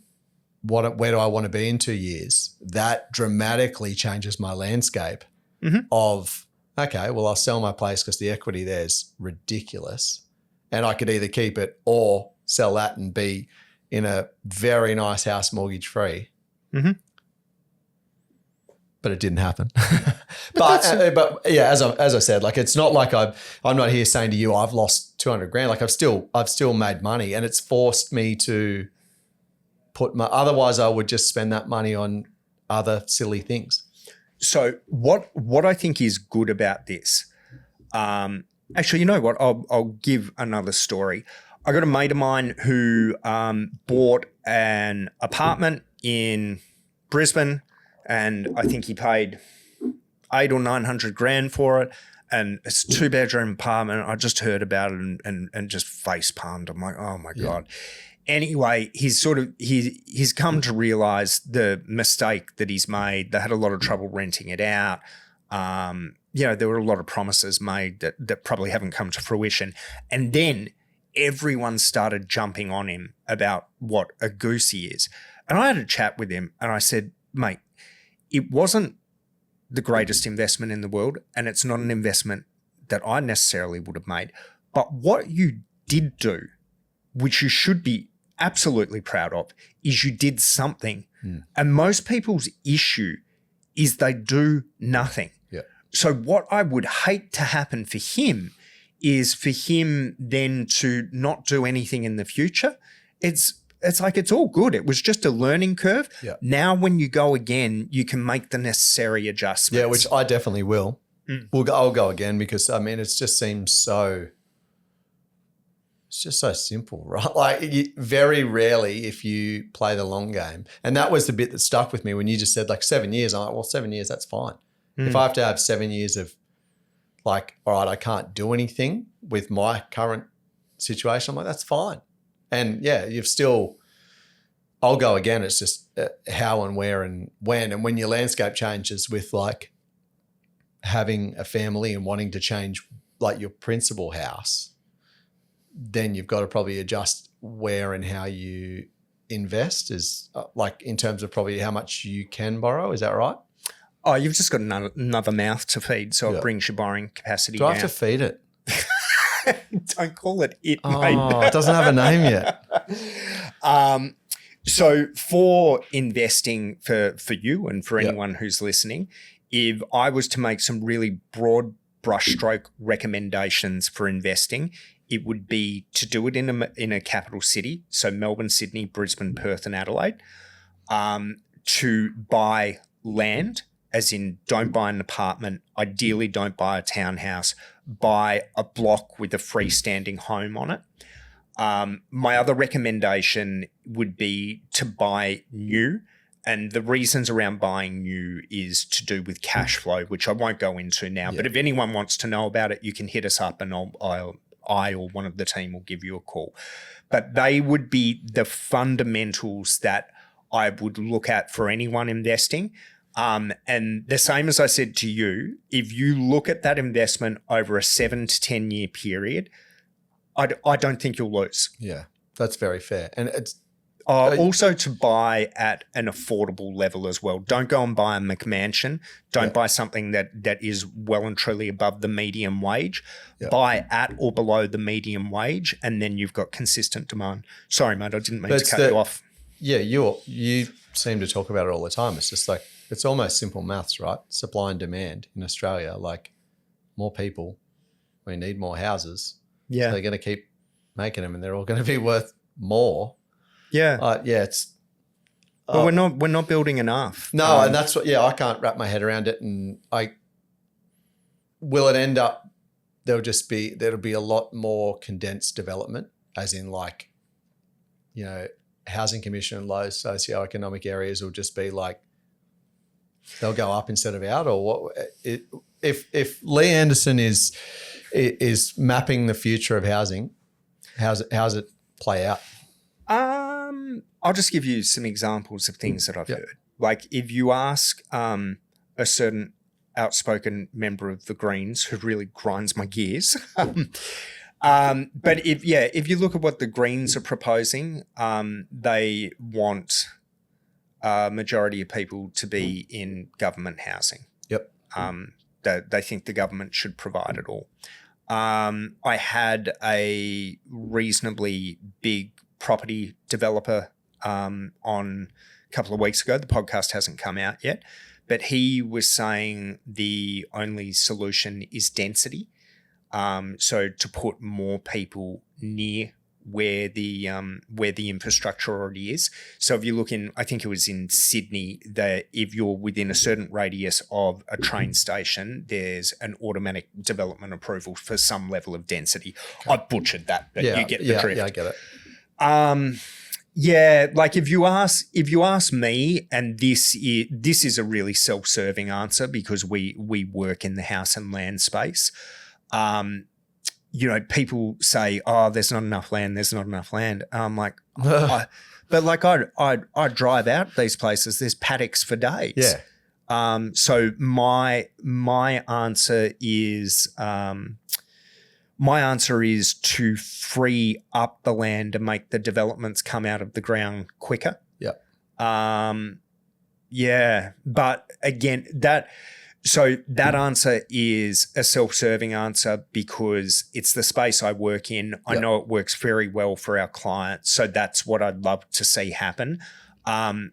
where do I want to be in 2 years? That dramatically changes my landscape of, okay, well, I'll sell my place because the equity there is ridiculous and I could either keep it or sell that and be in a very nice house mortgage free. Mm-hmm. But it didn't happen. but yeah, as I said, like it's not like I'm not here saying to you I've lost 200 grand. Like I've still made money, and it's forced me to otherwise I would just spend that money on other silly things. So what I think is good about this, actually, you know what? I'll give another story. I got a mate of mine who bought an apartment in Brisbane, and I think he paid 800 or 900 grand for it. And it's a 2-bedroom apartment. I just heard about it and just face palmed. I'm like, oh my God. Anyway, he's come to realize the mistake that he's made. They had a lot of trouble renting it out. There were a lot of promises made that probably haven't come to fruition. And then everyone started jumping on him about what a goose he is. And I had a chat with him and I said, mate, it wasn't the greatest investment in the world, and it's not an investment that I necessarily would have made. But what you did do, which you should be absolutely proud of, is you did something. And most people's issue is they do nothing. Yeah. So what I would hate to happen for him is for him then to not do anything in the future. It's like it's all good. It was just a learning curve. Yeah. Now when you go again, you can make the necessary adjustments. Yeah, which I definitely will. I'll go again because, I mean, it just seems so – it's just so simple, right? Like very rarely if you play the long game. And that was the bit that stuck with me when you just said like 7 years. I'm like, well, 7 years, that's fine. If I have to have 7 years of like, all right, I can't do anything with my current situation, I'm like, that's fine. And yeah, I'll go again. It's just how and where and when. And when your landscape changes with like having a family and wanting to change like your principal house, then you've got to probably adjust where and how you invest is like in terms of probably how much you can borrow. Is that right? Oh, you've just got another mouth to feed, so it brings your borrowing capacity down. Do I have to feed it? Don't call it mate. Oh, it doesn't have a name yet. So for investing for you and for anyone who's listening, if I was to make some really broad brushstroke recommendations for investing, it would be to do it in a capital city, so Melbourne, Sydney, Brisbane, Perth and Adelaide, to buy land, as in don't buy an apartment, ideally don't buy a townhouse, buy a block with a freestanding home on it. My other recommendation would be to buy new, and the reasons around buying new is to do with cash flow, which I won't go into now. But if anyone wants to know about it, you can hit us up and I or one of the team will give you a call. But they would be the fundamentals that I would look at for anyone investing. And the same as I said to you, if you look at that investment over a 7 to 10 year period, I don't think you'll lose. Yeah, that's very fair. And it's also to buy at an affordable level as well. Don't go and buy a McMansion. Don't buy something that is well and truly above the medium wage. Yeah. Buy at or below the medium wage, and then you've got consistent demand. Sorry, mate, I didn't mean to cut you off. Yeah, you seem to talk about it all the time. It's just like it's almost simple maths, right? Supply and demand in Australia. Like more people, we need more houses. Yeah, so they're going to keep making them, and they're all going to be worth more. Yeah, it's. Well, we're not building enough. No, and that's what. Yeah, I can't wrap my head around it, and will it end up? There'll be a lot more condensed development, as in like, housing commission in low socioeconomic areas will just be like they'll go up instead of out, or what? If Lee Anderson is mapping the future of housing, how's it play out? I'll just give you some examples of things that I've heard. Like if you ask a certain outspoken member of the Greens who really grinds my gears, but if you look at what the Greens are proposing, they want a majority of people to be in government housing. Yep. They think the government should provide it all. I had a reasonably big property developer on a couple of weeks ago. The podcast hasn't come out yet, but he was saying the only solution is density. So to put more people near where the infrastructure already is. So if you look in, I think it was in Sydney, that if you're within a certain radius of a train station, there's an automatic development approval for some level of density. Okay. I butchered that, but you get the drift. Yeah, I get it. Like if you ask me, and this is a really self-serving answer because we work in the house and land space. People say, "Oh, there's not enough land. There's not enough land." I'm like, I drive out these places. There's paddocks for days. Yeah. So my answer is to free up the land and make the developments come out of the ground quicker. Yeah. But again, that answer is a self-serving answer because it's the space I work in. I know it works very well for our clients, so that's what I'd love to see happen. I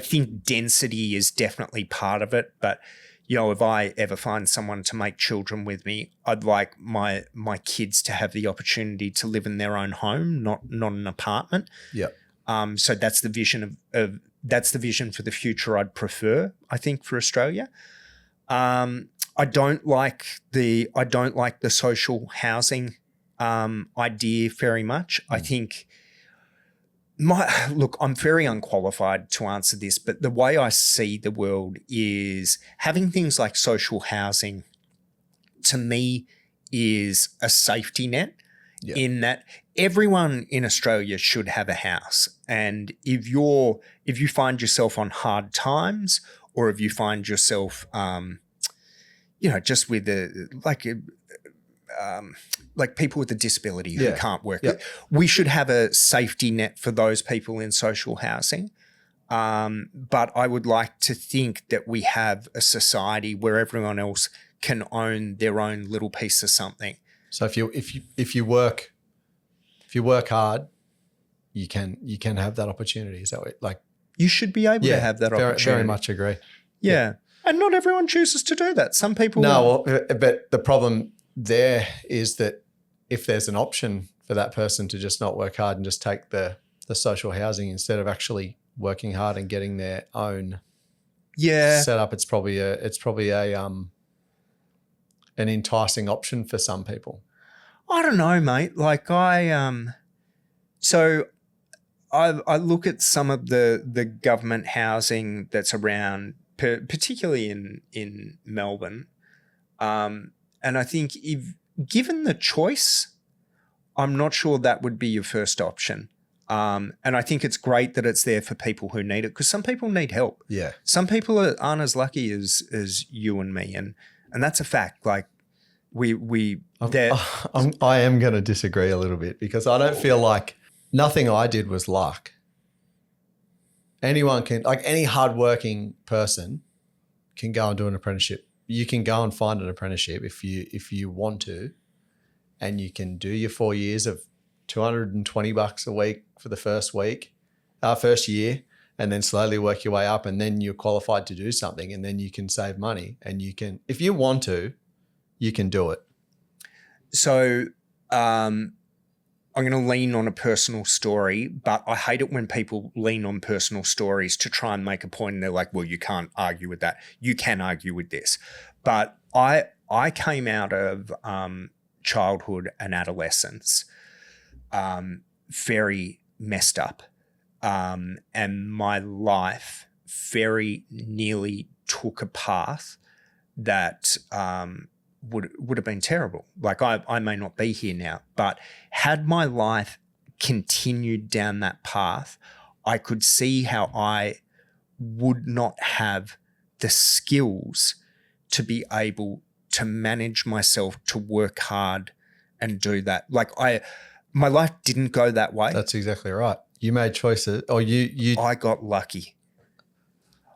think density is definitely part of it, but if I ever find someone to make children with me, I'd like my kids to have the opportunity to live in their own home, not an apartment. Yeah. So that's the vision that's the vision for the future I'd prefer, I think, for Australia. I don't like the social housing idea very much. I think I'm very unqualified to answer this, but the way I see the world is having things like social housing to me is a safety net. Yeah. In that everyone in Australia should have a house, and if you find yourself on hard times, or if you find yourself, just with like people with a disability who can't work, we should have a safety net for those people in social housing. But I would like to think that we have a society where everyone else can own their own little piece of something. So if you work hard, you can have that opportunity. Is that what, like you should be able to have that opportunity? Very much agree. Yeah. And not everyone chooses to do that. Some people but the problem there is that if there's an option for that person to just not work hard and just take the social housing instead of actually working hard and getting their own setup, it's probably an enticing option for some people. I don't know, mate. Like I look at some of the government housing that's around, particularly in Melbourne, and I think if given the choice, I'm not sure that would be your first option. And I think it's great that it's there for people who need it, because some people need help. Yeah. Some people aren't as lucky as you and me, and that's a fact. Like I am going to disagree a little bit, because I don't feel like nothing I did was luck. Anyone can, like any hardworking person can go and do an apprenticeship. You can go and find an apprenticeship if you want to, and you can do your 4 years of $220 a week for the first year, and then slowly work your way up, and then you're qualified to do something, and then you can save money, and you can, if you want to, you can do it. So I'm going to lean on a personal story, but I hate it when people lean on personal stories to try and make a point, and they're like, well, you can't argue with that. You can argue with this. But I came out of childhood and adolescence very messed up, and my life very nearly took a path that would have been terrible. Like I may not be here now, but had my life continued down that path, I could see how I would not have the skills to be able to manage myself, to work hard and do that. Like my life didn't go that way. That's exactly right. You made choices, or I got lucky.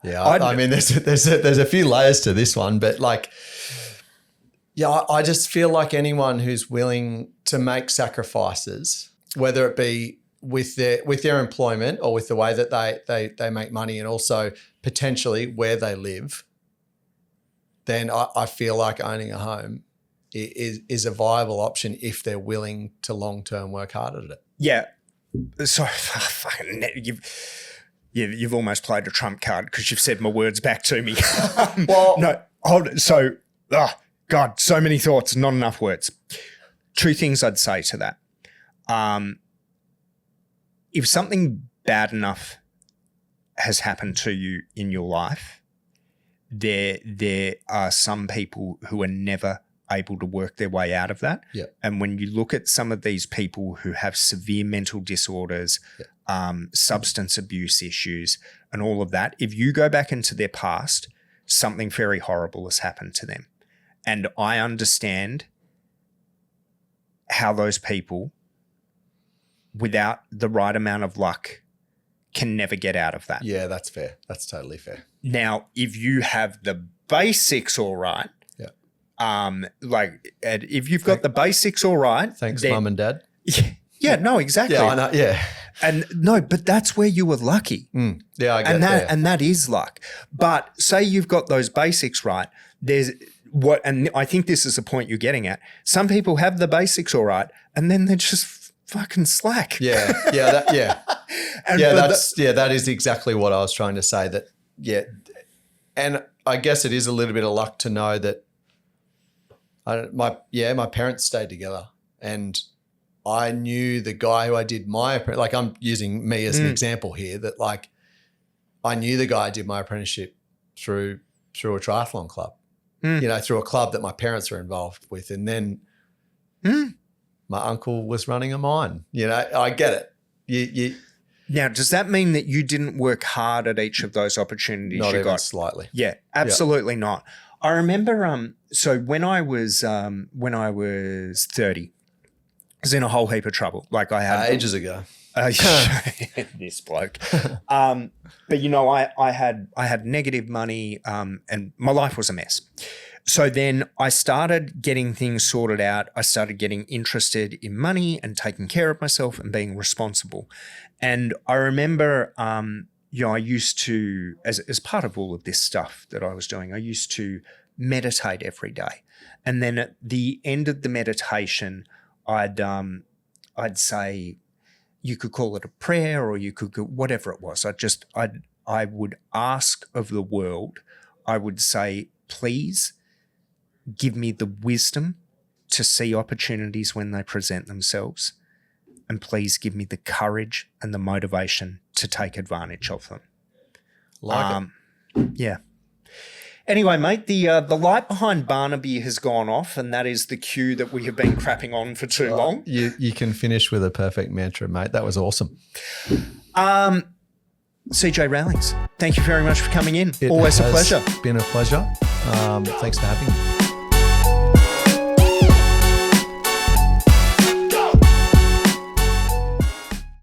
Yeah, I mean, there's a few layers to this one, but like, yeah, I just feel like anyone who's willing to make sacrifices, whether it be with their employment or with the way that they make money, and also potentially where they live, then I feel like owning a home is a viable option if they're willing to long-term work hard at it. Yeah. So fucking you've almost played a trump card because you've said my words back to me. Well, no, hold it. So, God, so many thoughts, not enough words. Two things I'd say to that. If something bad enough has happened to you in your life, there are some people who are never able to work their way out of that. Yeah. And when you look at some of these people who have severe mental disorders, substance abuse issues and all of that, if you go back into their past, something very horrible has happened to them. And I understand how those people, without the right amount of luck, can never get out of that. Yeah, that's fair. That's totally fair. Now, if you have the basics all right, if you've got the basics all right. Thanks, Mum and Dad. Yeah, no, exactly. Yeah, I know. Yeah. And no, but that's where you were lucky. Yeah, I get that. And that is luck. But say you've got those basics right. And I think this is the point you're getting at. Some people have the basics all right, and then they're just fucking slack. Yeah. That is exactly what I was trying to say. And I guess it is a little bit of luck to know that my parents stayed together, and I knew the guy who I did like I'm using me as an example here, that like I knew the guy I did my apprenticeship through a triathlon club, through a club that my parents were involved with. And then my uncle was running a mine. I get it. Now, does that mean that you didn't work hard at each of those opportunities not you even got? Slightly. Yeah, absolutely not. I remember so when I was 30, I was in a whole heap of trouble. Like I had ages ago. This bloke. But I had negative money, and my life was a mess. So then I started getting things sorted out. I started getting interested in money and taking care of myself and being responsible. And I remember, I used to, as part of all of this stuff that I was doing, I used to meditate every day. And then at the end of the meditation, I'd say, you could call it a prayer, or you could whatever it was. I would ask of the world. I would say, please give me the wisdom to see opportunities when they present themselves, and please give me the courage and the motivation to take advantage of them. Yeah. Anyway, mate, the light behind Barnaby has gone off, and that is the cue that we have been crapping on for too long. You can finish with a perfect mantra, mate. That was awesome. CJ Rowlings, thank you very much for coming in. Always a pleasure. Been a pleasure. Thanks for having me.